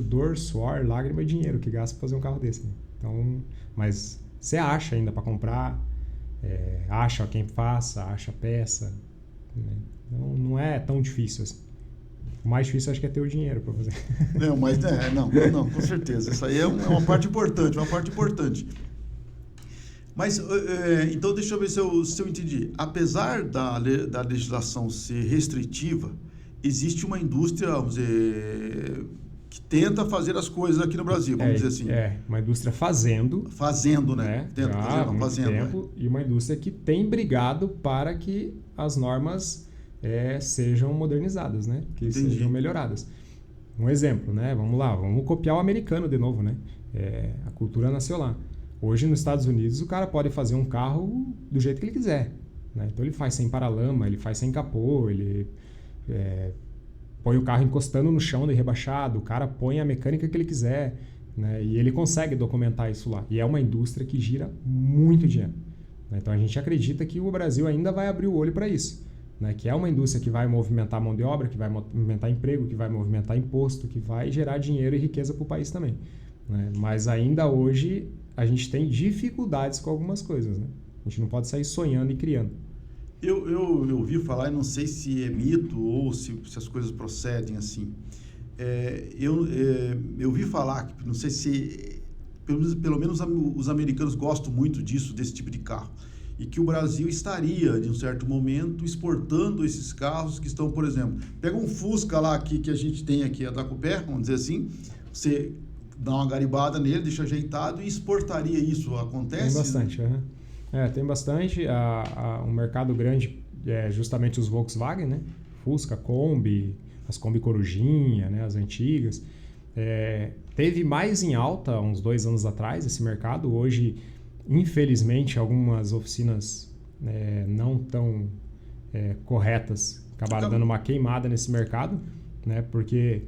dor, suor, lágrima e dinheiro que gasta para fazer um carro desse. Né? Então, mas você acha ainda para comprar, acha quem faça, acha peça. Né? Então, não é tão difícil assim. O mais difícil acho que é ter o dinheiro para fazer. Não, mas não, com certeza. Isso aí é uma parte importante, Mas, então, deixa eu ver se eu entendi. Apesar da legislação ser restritiva existe uma indústria, vamos dizer, que tenta fazer as coisas aqui no Brasil, vamos dizer assim. Uma indústria fazendo, né? Tenta fazer, não fazendo. Tempo, e uma indústria que tem brigado para que as normas sejam modernizadas, né? Que sejam melhoradas. Um exemplo, né? Vamos lá, vamos copiar o americano de novo, né? A cultura nasceu lá. Hoje, nos Estados Unidos, o cara pode fazer um carro do jeito que ele quiser, né? Então, ele faz sem paralama, ele faz sem capô, ele põe o carro encostando no chão de rebaixado, o cara põe a mecânica que ele quiser, né? E ele consegue documentar isso lá. E é uma indústria que gira muito dinheiro, né? Então, a gente acredita que o Brasil ainda vai abrir o olho para isso, né? Que é uma indústria que vai movimentar mão de obra, que vai movimentar emprego, que vai movimentar imposto, que vai gerar dinheiro e riqueza para o país também, né? Mas ainda hoje a gente tem dificuldades com algumas coisas, né? A gente não pode sair sonhando e criando. Eu ouvi falar, e não sei se é mito ou se as coisas procedem assim. Eu ouvi falar, que não sei se... Pelo menos os americanos gostam muito desse tipo de carro. E que o Brasil estaria, de um certo momento, exportando esses carros que estão, por exemplo... Pega um Fusca lá que a gente tem aqui, a Dacupé, vamos dizer assim, você dá uma garibada nele, deixa ajeitado e exportaria isso. Acontece? Tem bastante, né? Tem bastante. Um mercado grande é justamente os Volkswagen, né? Fusca, Kombi, as Kombi Corujinha, né? As antigas. Teve mais em alta uns 2 anos atrás esse mercado. Hoje, infelizmente, algumas oficinas não tão corretas acabaram dando uma queimada nesse mercado, né? Porque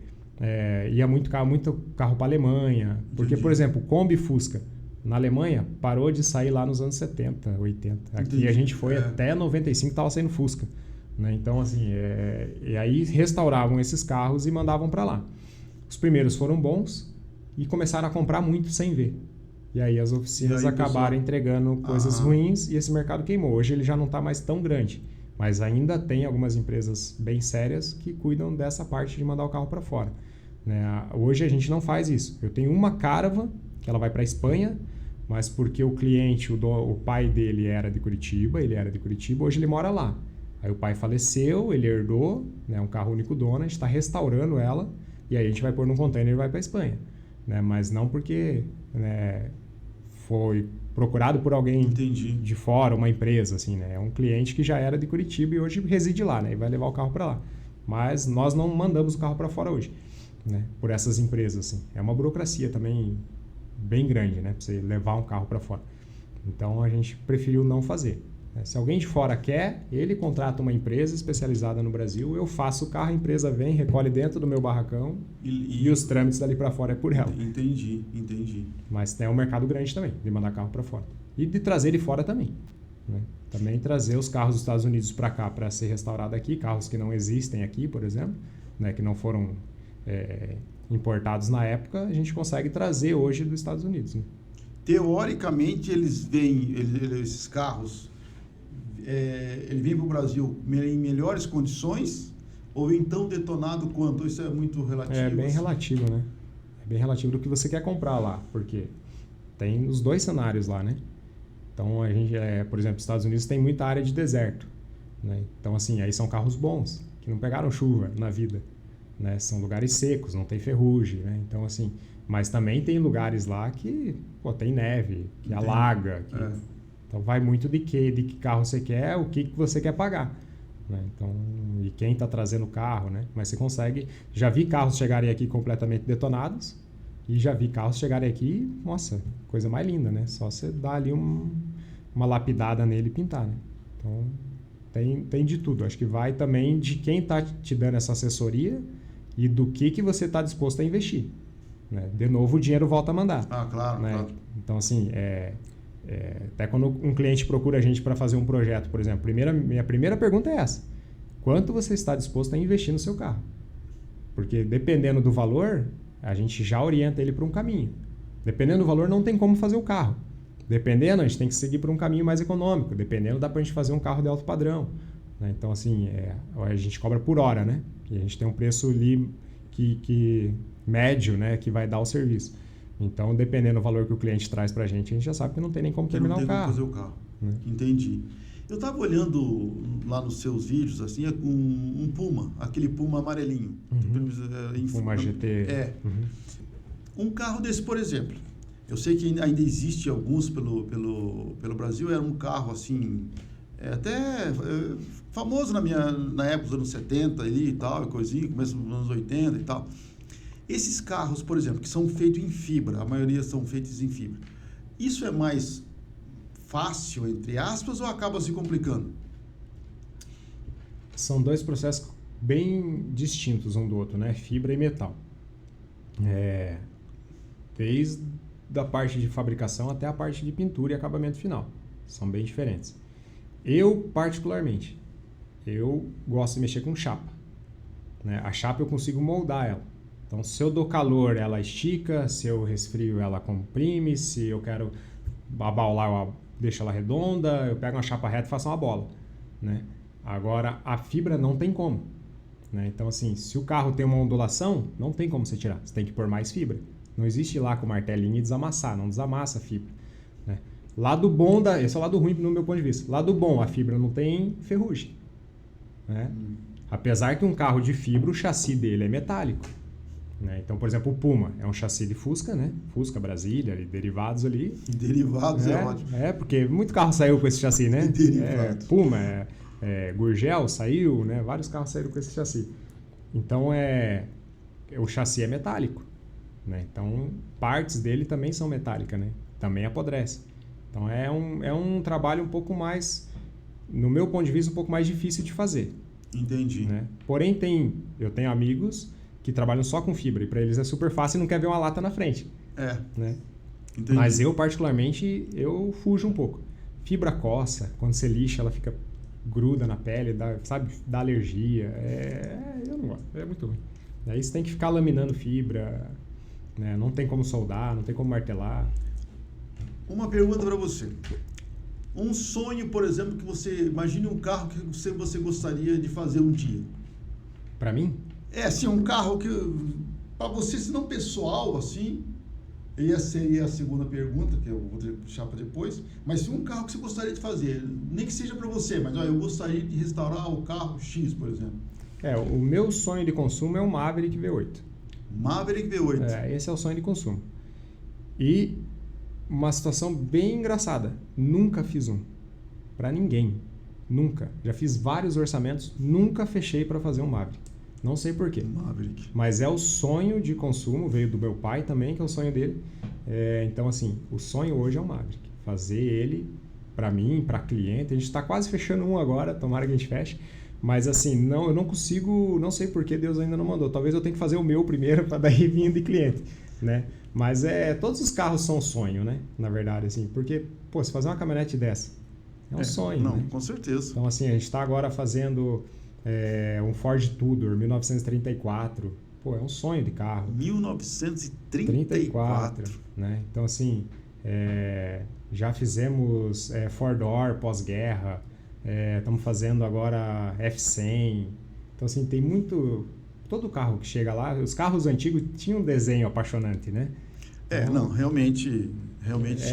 ia muito carro para a Alemanha. Porque, por exemplo, Kombi e Fusca na Alemanha parou de sair lá nos anos 70, 80. Aqui a gente foi até 95, estava saindo Fusca, né? Então, assim, e aí restauravam esses carros e mandavam para lá. Os primeiros foram bons e começaram a comprar muito sem ver. E aí as oficinas acabaram entregando coisas ruins e esse mercado queimou. Hoje ele já não está mais tão grande, mas ainda tem algumas empresas bem sérias que cuidam dessa parte de mandar o carro para fora, né? Hoje a gente não faz isso. Eu tenho uma Caravan que ela vai para a Espanha, mas porque o cliente, o pai dele era de Curitiba, hoje ele mora lá. Aí o pai faleceu, ele herdou, né, um carro único dono, a gente está restaurando ela e aí a gente vai pôr num container e vai para a Espanha, né? Mas não porque, né, foi procurado por alguém de fora, uma empresa, assim, né? É um cliente que já era de Curitiba e hoje reside lá, né? E vai levar o carro para lá. Mas nós não mandamos o carro para fora hoje, né? Por essas empresas, assim. É uma burocracia também bem grande, né? Para você levar um carro para fora. Então a gente preferiu não fazer, né? Se alguém de fora quer, ele contrata uma empresa especializada no Brasil, eu faço o carro, a empresa vem, recolhe dentro do meu barracão e os trâmites dali para fora é por ela. Entendi. Mas tem um mercado grande também de mandar carro para fora e de trazer de fora também, né? Também trazer os carros dos Estados Unidos para cá para ser restaurado aqui, carros que não existem aqui, por exemplo, né? Que não foram importados na época, a gente consegue trazer hoje dos Estados Unidos, né? Teoricamente, esses carros, ele vem para o Brasil em melhores condições ou em tão detonado quanto? Isso é muito relativo? É bem relativo, né? É bem relativo do que você quer comprar lá, porque tem os dois cenários lá, né? Então, a gente, por exemplo, os Estados Unidos tem muita área de deserto, né? Então, assim, aí são carros bons, que não pegaram chuva na vida, né? São lugares secos, não tem ferrugem, né? Então, assim, mas também tem lugares lá que tem neve, que alaga. Então, vai muito de que carro você quer, o que você quer pagar, né? Então, e quem está trazendo o carro, né? Mas você consegue... Já vi carros chegarem aqui completamente detonados e já vi carros chegarem aqui, nossa, coisa mais linda, né? Só você dar ali uma lapidada nele e pintar, né? Então, tem de tudo. Acho que vai também de quem está te dando essa assessoria e do que você está disposto a investir, né? De novo, o dinheiro volta a mandar. Claro, né? claro. Então, assim, até quando um cliente procura a gente para fazer um projeto, por exemplo, minha primeira pergunta é essa: quanto você está disposto a investir no seu carro? Porque dependendo do valor, a gente já orienta ele para um caminho. Dependendo do valor, não tem como fazer o carro. Dependendo, a gente tem que seguir por um caminho mais econômico. Dependendo, dá para a gente fazer um carro de alto padrão, né? Então, assim, a gente cobra por hora, né? E a gente tem um preço ali que médio, né? Que vai dar o serviço. Então, dependendo do valor que o cliente traz para a gente já sabe que não tem nem como terminar o carro. Não tem como fazer o carro. Né? Entendi. Eu estava olhando lá nos seus vídeos, assim, um Puma, aquele Puma amarelinho. Puma GT. É. Um carro desse, por exemplo, eu sei que ainda existe alguns pelo Brasil, era um carro assim, famoso na época dos anos 70 ali e tal, coisinha, começo dos anos 80 e tal. Esses carros, por exemplo, que são feitos em fibra, a maioria são feitos em fibra, isso é mais fácil, entre aspas, ou acaba se complicando? São dois processos bem distintos um do outro, né? Fibra e metal. Desde a parte de fabricação até a parte de pintura e acabamento final. São bem diferentes. Eu, particularmente, eu gosto de mexer com chapa. Né? A chapa eu consigo moldar ela. Então, se eu dou calor, ela estica. Se eu resfrio, ela comprime. Se eu quero abaular, eu deixo ela redonda. Eu pego uma chapa reta e faço uma bola. Né? Agora, a fibra não tem como. Né? Então, assim, se o carro tem uma ondulação, não tem como você tirar. Você tem que pôr mais fibra. Não existe ir lá com o martelinho e desamassar. Não desamassa a fibra. Né? Lado bom, esse é o lado ruim no meu ponto de vista. Lado bom, a fibra não tem ferrugem. Né? Apesar que um carro de fibra, o chassi dele é metálico. Né? Então, por exemplo, o Puma é um chassi de Fusca, né? Fusca, Brasília, derivados ali. Derivados é ótimo. Porque muito carro saiu com esse chassi, né? Derivados. Puma, Gurgel saiu, né? Vários carros saíram com esse chassi. Então, o chassi é metálico. Né? Então, partes dele também são metálicas, né? Também apodrece. Então, é um trabalho um pouco mais, no meu ponto de vista, um pouco mais difícil de fazer. Entendi. Né? Porém, eu tenho amigos que trabalham só com fibra e para eles é super fácil e não quer ver uma lata na frente. Né? Entendi. Mas eu, particularmente, eu fujo um pouco. Fibra coça, quando você lixa, ela fica gruda na pele, dá alergia. Eu não gosto, é muito ruim. Aí você tem que ficar laminando fibra, né? Não tem como soldar, não tem como martelar. Uma pergunta para você. Um sonho, por exemplo, que você... Imagine um carro que você gostaria de fazer um dia. Para mim? Assim, um carro que... Para você, se não pessoal, assim... Essa seria a segunda pergunta, que eu vou deixar para depois. Mas um carro que você gostaria de fazer, nem que seja para você, mas eu gostaria de restaurar o carro X, por exemplo. O meu sonho de consumo é um Maverick V8. Maverick V8. Esse é o sonho de consumo. E uma situação bem engraçada. Nunca fiz um. Para ninguém. Nunca. Já fiz vários orçamentos, nunca fechei para fazer um Maverick. Não sei porquê. Maverick. Mas é o sonho de consumo, veio do meu pai também, que é o sonho dele. Então, assim, o sonho hoje é o Maverick. Fazer ele para mim, para cliente. A gente está quase fechando um agora, tomara que a gente feche. Mas, assim, eu não consigo, não sei por que Deus ainda não mandou. Talvez eu tenha que fazer o meu primeiro para daí vir de cliente, né? Mas todos os carros são sonho, né? Na verdade, assim. Porque, se fazer uma caminhonete dessa, é um sonho, não, né? Com certeza. Então, assim, a gente está agora fazendo... um Ford Tudor 1934, é um sonho de carro. 1934, né? Então, assim, já fizemos four-door pós-guerra, estamos fazendo agora F100. Então, assim, tem muito... Todo carro que chega lá, os carros antigos tinham um desenho apaixonante, né? Não, realmente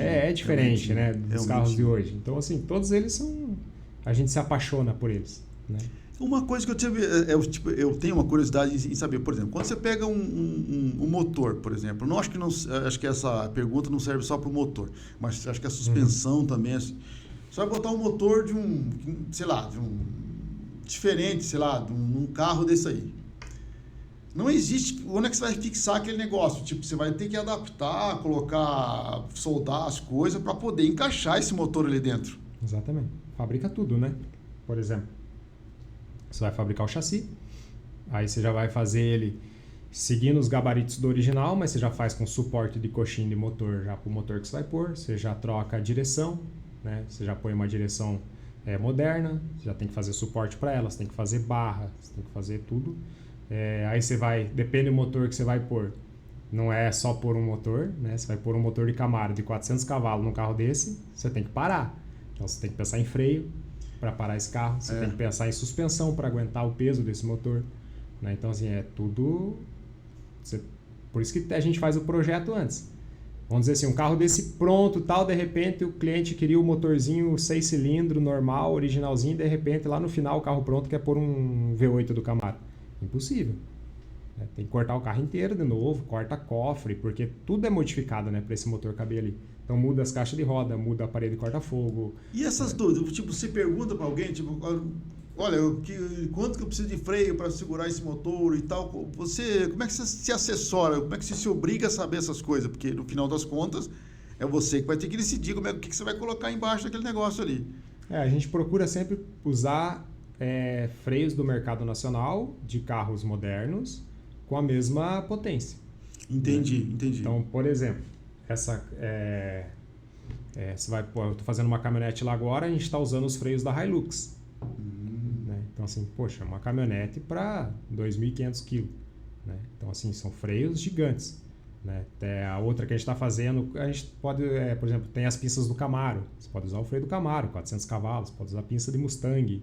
é diferente, né, dos carros de hoje. Então, assim, todos eles são... A gente se apaixona por eles, né? Uma coisa que eu tenho uma curiosidade em saber, por exemplo, quando você pega um motor, por exemplo, acho que essa pergunta não serve só para o motor, mas acho que a suspensão também, assim, você vai botar um motor de diferente, de um carro desse aí. Não existe, onde é que você vai fixar aquele negócio? Tipo, você vai ter que adaptar, soldar as coisas para poder encaixar esse motor ali dentro. Exatamente. Fabrica tudo, né? Por exemplo, você vai fabricar o chassi, aí você já vai fazer ele seguindo os gabaritos do original, mas você já faz com suporte de coxinha de motor já para o motor que você vai pôr, você já troca a direção, né? Você já põe uma direção moderna, você já tem que fazer suporte para ela, você tem que fazer barra, você tem que fazer tudo. Aí você vai, depende do motor que você vai pôr, não é só pôr um motor, né? Você vai pôr um motor de Camaro de 400 cavalos num carro desse, você tem que parar, então você tem que pensar em freio para parar esse carro, você tem que pensar em suspensão para aguentar o peso desse motor, né? Então, assim, tudo... Por isso que a gente faz o projeto antes. Vamos dizer assim, um carro desse pronto, tal, de repente o cliente queria o motorzinho 6 cilindros, normal, originalzinho, de repente lá no final o carro pronto quer pôr um V8 do Camaro. Impossível. Tem que cortar o carro inteiro de novo, corta cofre, porque tudo é modificado, né, para esse motor caber ali. Então muda as caixas de roda, muda a parede de corta-fogo. E essas dúvidas, tipo, você pergunta para alguém, tipo, olha, quanto que eu preciso de freio para segurar esse motor e tal? Como é que você se assessora? Como é que você se obriga a saber essas coisas? Porque no final das contas é você que vai ter que decidir o que você vai colocar embaixo daquele negócio ali. A gente procura sempre usar freios do mercado nacional de carros modernos com a mesma potência. Entendi. Então, por exemplo, você vai, eu estou fazendo uma caminhonete lá agora, a gente está usando os freios da Hilux. Né? Então, assim, poxa, uma caminhonete para 2.500 kg. Né? Então, assim, são freios gigantes. Né? Até a outra que a gente está fazendo, a gente pode, por exemplo, tem as pinças do Camaro. Você pode usar o freio do Camaro, 400 cavalos. Pode usar a pinça de Mustang,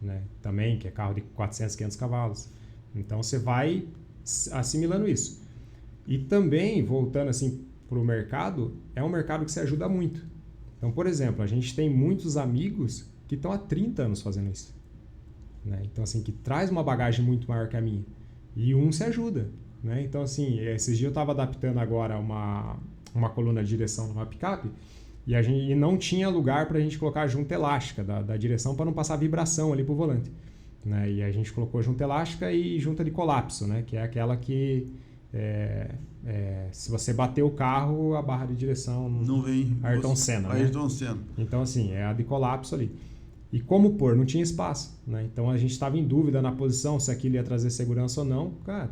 né? Também, que é carro de 400, 500 cavalos. Então, você vai assimilando isso. E também, voltando assim para o mercado, é um mercado que se ajuda muito. Então, por exemplo, a gente tem muitos amigos que estão há 30 anos fazendo isso. Né? Então, assim, que traz uma bagagem muito maior que a minha. E um se ajuda. Né? Então, assim, esses dias eu estava adaptando agora uma coluna de direção numa picape e não tinha lugar para a gente colocar a junta elástica da direção para não passar vibração ali para o volante. Né? E a gente colocou junta elástica e junta de colapso, né? Que é aquela que se você bater o carro, a barra de direção não vem. Ayrton Senna. Né? Ayrton Senna. Então, assim, é a de colapso ali. E como pôr? Não tinha espaço. Né? Então, a gente estava em dúvida na posição, se aquilo ia trazer segurança ou não. Cara,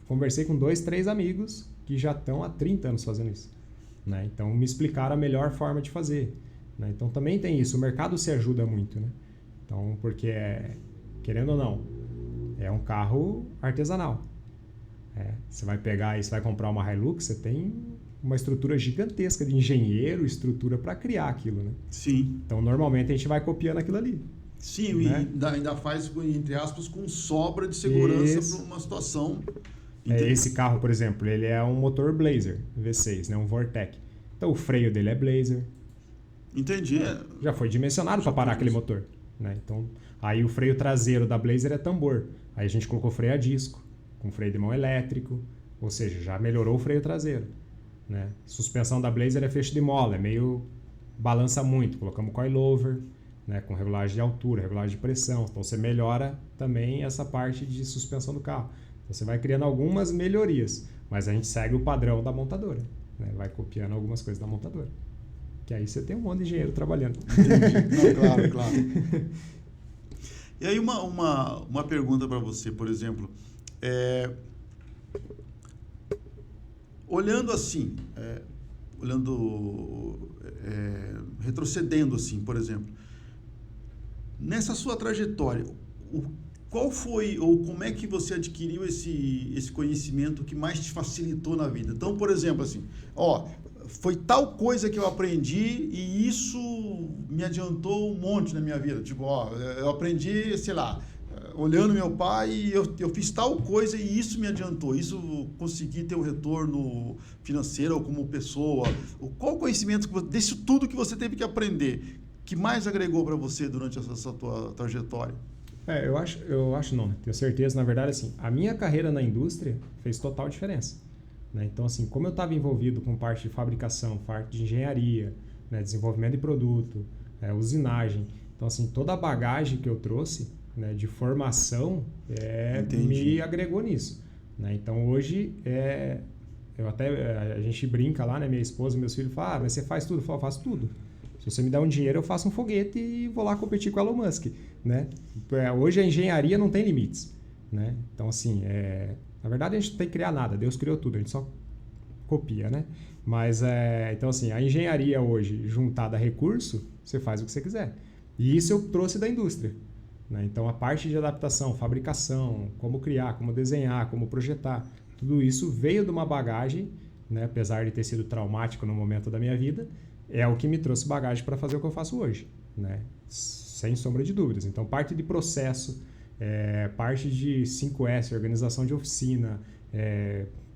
conversei com 2, 3 amigos que já estão há 30 anos fazendo isso. Né? Então, me explicaram a melhor forma de fazer. Né? Então, também tem isso. O mercado se ajuda muito. Né? Então, porque, querendo ou não, é um carro artesanal. Você vai pegar e você vai comprar uma Hilux, você tem uma estrutura gigantesca de engenheiro, estrutura para criar aquilo, né? Sim. Então, normalmente, a gente vai copiando aquilo ali. Sim, né? E ainda faz, entre aspas, com sobra de segurança para uma situação. Esse carro, por exemplo, ele é um motor Blazer V6, né? Um Vortec. Então, o freio dele é Blazer. Entendi. Já foi dimensionado para parar aquele motor. Né? Então, aí o freio traseiro da Blazer é tambor. Aí a gente colocou freio a disco, com freio de mão elétrico, ou seja, já melhorou o freio traseiro. Né? Suspensão da Blazer é feixe de mola, balança muito. Colocamos coilover, né? Com regulagem de altura, regulagem de pressão. Então você melhora também essa parte de suspensão do carro. Então você vai criando algumas melhorias, mas a gente segue o padrão da montadora. Né? Vai copiando algumas coisas da montadora. Que aí você tem um monte de engenheiro trabalhando. Não, claro. E aí uma pergunta para você, por exemplo. Olhando assim, retrocedendo assim, por exemplo, nessa sua trajetória, qual foi ou como é que você adquiriu esse conhecimento que mais te facilitou na vida? Então, por exemplo, assim, foi tal coisa que eu aprendi e isso me adiantou um monte na minha vida. Tipo, eu aprendi, sei lá, olhando meu pai, eu fiz tal coisa e isso me adiantou. Isso consegui ter um retorno financeiro ou como pessoa. Qual o conhecimento disso tudo que você teve que aprender que mais agregou para você durante essa tua trajetória? Eu acho não, tenho certeza. Na verdade, assim, a minha carreira na indústria fez total diferença. Né? Então, assim, como eu estava envolvido com parte de fabricação, parte de engenharia, né, desenvolvimento de produto, usinagem. Então, assim, toda a bagagem que eu trouxe, né, de formação me agregou nisso. Né? Então, hoje, a gente brinca lá, né, minha esposa e meus filhos falam, mas você faz tudo? Eu falo, faço tudo. Se você me der um dinheiro, eu faço um foguete e vou lá competir com o Elon Musk. Né? Hoje a engenharia não tem limites. Né? Então, assim, na verdade a gente não tem que criar nada. Deus criou tudo, a gente só copia. Né? Mas, então, assim, a engenharia hoje, juntada a recurso, você faz o que você quiser. E isso eu trouxe da indústria. Né? Então, a parte de adaptação, fabricação, como criar, como desenhar, como projetar, tudo isso veio de uma bagagem, né? Apesar de ter sido traumático no momento da minha vida, é o que me trouxe bagagem para fazer o que eu faço hoje, né? Sem sombra de dúvidas. Então, parte de processo, parte de 5S, organização de oficina,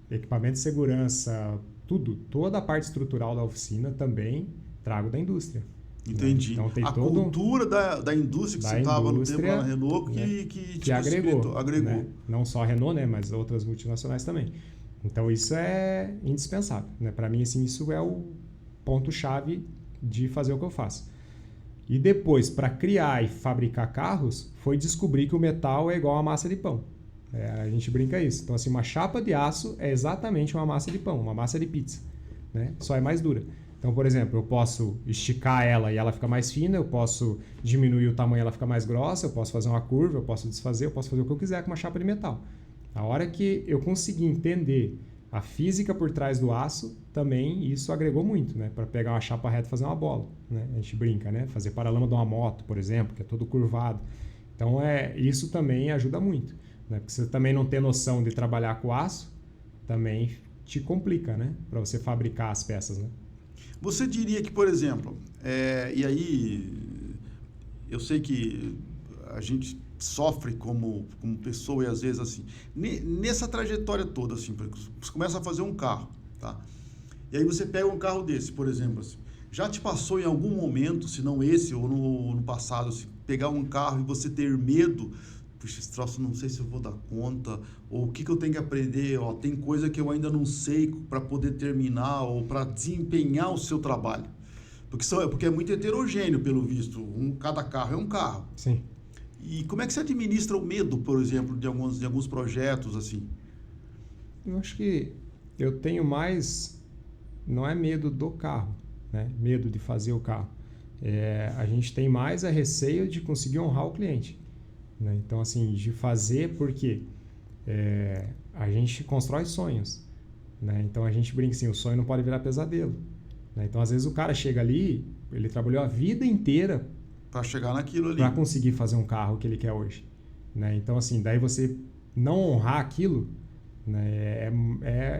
equipamento de segurança, tudo, toda a parte estrutural da oficina também trago da indústria. Entendi. Né? Então, tem a cultura da indústria que você estava no tempo lá na Renault que agregou. Né? Não só a Renault, né? Mas outras multinacionais também. Então, isso é indispensável. Né? Para mim, assim, isso é o ponto-chave de fazer o que eu faço. E depois, para criar e fabricar carros, foi descobrir que o metal é igual a massa de pão. A gente brinca isso. Então, assim, uma chapa de aço é exatamente uma massa de pão, uma massa de pizza. Né? Só é mais dura. Então, por exemplo, eu posso esticar ela e ela fica mais fina, eu posso diminuir o tamanho e ela fica mais grossa, eu posso fazer uma curva, eu posso desfazer, eu posso fazer o que eu quiser com uma chapa de metal. A hora que eu conseguir entender a física por trás do aço, também isso agregou muito, né? Para pegar uma chapa reta e fazer uma bola. Né? A gente brinca, né? Fazer paralama de uma moto, por exemplo, que é todo curvado. Então, isso também ajuda muito. Né? Porque você também não ter noção de trabalhar com aço, também te complica, né? Para você fabricar as peças, né? Você diria que, por exemplo, e aí eu sei que a gente sofre como pessoa e às vezes assim, nessa trajetória toda, assim, você começa a fazer um carro, tá? E aí você pega um carro desse, por exemplo, assim, já te passou em algum momento, se não esse ou no passado, assim, pegar um carro e você ter medo, puxa, esse troço não sei se eu vou dar conta, ou o que eu tenho que aprender, ó, tem coisa que eu ainda não sei para poder terminar ou para desempenhar o seu trabalho. Porque é muito heterogêneo, pelo visto. Cada carro é um carro. Sim. E como é que você administra o medo, por exemplo, de alguns projetos assim? Eu acho que eu tenho mais... Não é medo do carro, né? Medo de fazer o carro. A gente tem mais a receio de conseguir honrar o cliente. Né? Então, assim, de fazer porque a gente constrói sonhos. Né? Então, a gente brinca assim, o sonho não pode virar pesadelo. Né? Então, às vezes, o cara chega ali, ele trabalhou a vida inteira para chegar naquilo ali. Para conseguir fazer um carro que ele quer hoje. Né? Então, assim, daí você não honrar aquilo, né?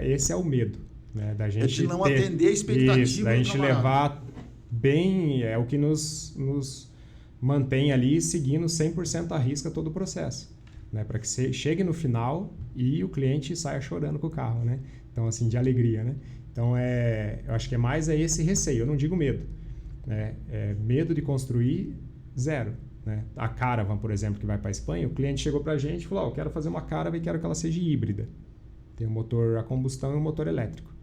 Esse é o medo. Né? Da gente de não atender a expectativa isso, da gente levar bem, é o que nos mantém ali seguindo 100% à risca todo o processo. Né? Para que você chegue no final e o cliente saia chorando com o carro. Né? Então, assim, de alegria. Né? Então, eu acho que mais esse receio. Eu não digo medo. Né? Medo de construir, zero. Né? A Caravan, por exemplo, que vai para a Espanha, o cliente chegou para a gente e falou, eu quero fazer uma Caravan e quero que ela seja híbrida. Tem um motor a combustão e um motor elétrico.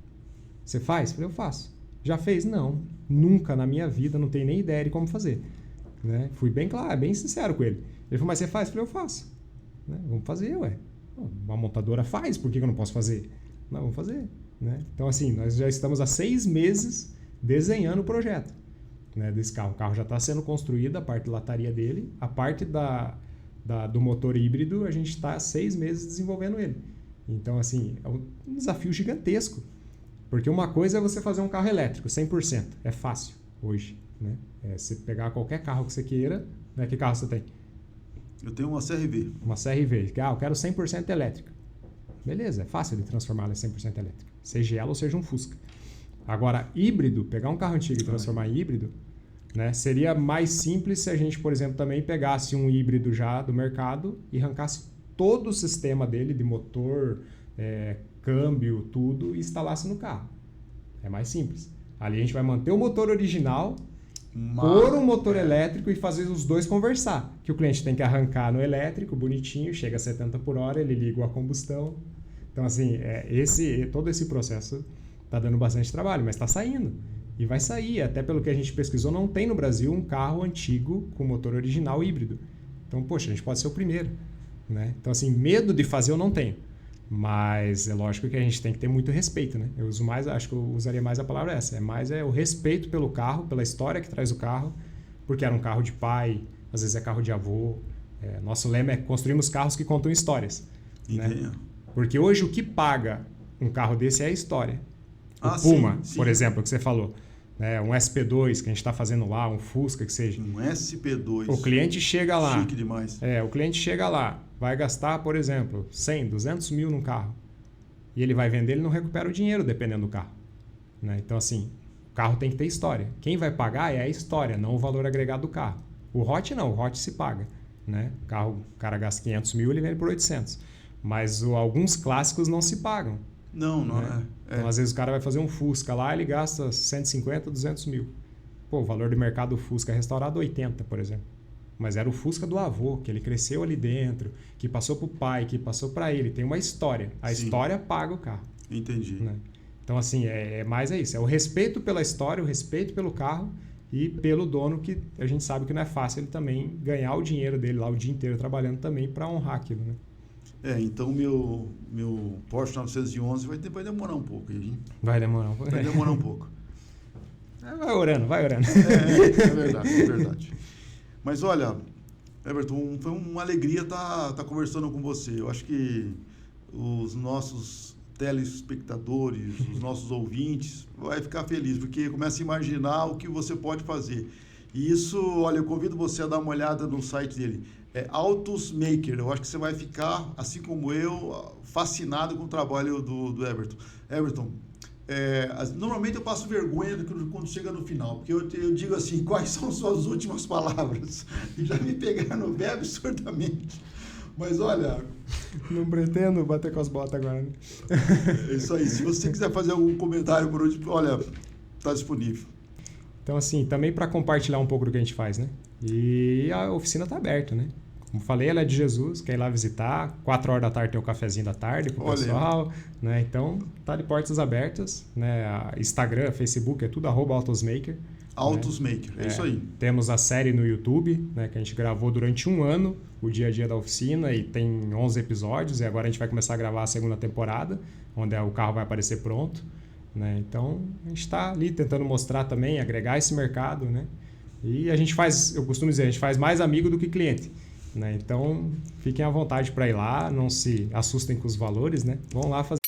Você faz? Eu falei, eu faço. Já fez? Não. Nunca na minha vida, não tenho nem ideia de como fazer. Né? Fui bem claro, bem sincero com ele. Ele falou, mas você faz? Eu falei, eu faço. Né? Vamos fazer, ué. Uma montadora faz, por que eu não posso fazer? Não, vamos fazer. Né? Então, assim, nós já estamos há 6 meses desenhando o projeto, né, desse carro. O carro já está sendo construído, a parte de lataria dele. A parte do motor híbrido, a gente está há 6 meses desenvolvendo ele. Então, assim, é um desafio gigantesco. Porque uma coisa é você fazer um carro elétrico, 100%. É fácil hoje. Né? Você pegar qualquer carro que você queira. Né? Que carro você tem? Eu tenho uma CR-V. Uma CR-V. Eu quero 100% elétrica. Beleza, é fácil de transformá-la em 100% elétrica. Seja ela ou seja um Fusca. Agora, híbrido, pegar um carro antigo e transformar em híbrido, né, seria mais simples se a gente, por exemplo, também pegasse um híbrido já do mercado e arrancasse todo o sistema dele, de motor, câmbio, tudo, e instalasse no carro. É mais simples. Ali a gente vai manter o motor original, pôr um motor elétrico e fazer os dois conversar. Que o cliente tem que arrancar no elétrico, bonitinho, chega a 70 por hora, ele liga a combustão. Então, assim, todo esse processo está dando bastante trabalho, mas está saindo. E vai sair. Até pelo que a gente pesquisou, não tem no Brasil um carro antigo com motor original híbrido. Então, poxa, a gente pode ser o primeiro. Né? Então, assim, medo de fazer eu não tenho. Mas é lógico que a gente tem que ter muito respeito. Né? Acho que eu usaria mais a palavra essa. É o respeito pelo carro, pela história que traz o carro, porque era um carro de pai, às vezes é carro de avô. Nosso lema é construirmos carros que contam histórias. Né? Porque hoje o que paga um carro desse é a história. O Puma, sim. Por exemplo, que você falou. Né? Um SP2 que a gente está fazendo lá, um Fusca que seja. Um SP2. O cliente chega lá. Chique demais. O cliente chega lá, vai gastar, por exemplo, 100, 200 mil num carro. E ele vai vender, ele não recupera o dinheiro dependendo do carro. Né? Então, assim, o carro tem que ter história. Quem vai pagar é a história, não o valor agregado do carro. O Hot não, o Hot se paga. Né? O cara gasta 500 mil, ele vende por 800. Mas alguns clássicos não se pagam. Não né? Então, às vezes o cara vai fazer um Fusca lá, ele gasta 150, 200 mil. Pô, o valor de mercado do Fusca restaurado 80, por exemplo. Mas era o Fusca do avô, que ele cresceu ali dentro, que passou pro pai, que passou para ele. Tem uma história. A história paga o carro. Entendi. Né? Então, assim, mais isso. É o respeito pela história, o respeito pelo carro e pelo dono, que a gente sabe que não é fácil ele também ganhar o dinheiro dele lá o dia inteiro trabalhando também para honrar aquilo, né? Então meu Porsche 911 vai demorar um pouco. Hein? Vai demorar um pouco. Vai demorar um pouco. Vai orando, vai orando. É verdade, é verdade. Mas olha, Everton, foi uma alegria estar conversando com você. Eu acho que os nossos telespectadores, os nossos ouvintes, vai ficar feliz, porque começa a imaginar o que você pode fazer. E isso, olha, eu convido você a dar uma olhada no site dele. É Autos Maker. Eu acho que você vai ficar, assim como eu, fascinado com o trabalho do Everton. Everton, normalmente eu passo vergonha quando chega no final, porque eu digo assim, quais são suas últimas palavras? E já me pegaram no pé absurdamente. Mas olha... Não pretendo bater com as botas agora, né? É isso aí. Se você quiser fazer algum comentário por hoje, olha, está disponível. Então, assim, também para compartilhar um pouco do que a gente faz, né? E a oficina está aberta, né? Como falei, ela é de Jesus, quer ir lá visitar. 4 horas da tarde tem o cafezinho da tarde com o pessoal, né? Então, tá de portas abertas, né? Instagram, Facebook, é tudo @Autosmaker. Autosmaker, é isso aí. Temos a série no YouTube, né, que a gente gravou durante um ano, o dia a dia da oficina, e tem 11 episódios, e agora a gente vai começar a gravar a segunda temporada, onde o carro vai aparecer pronto, né? Então, a gente está ali tentando mostrar também, agregar esse mercado, né? E a gente faz, eu costumo dizer, a gente faz mais amigo do que cliente, né? Então, fiquem à vontade para ir lá, não se assustem com os valores, né? Vão lá fazer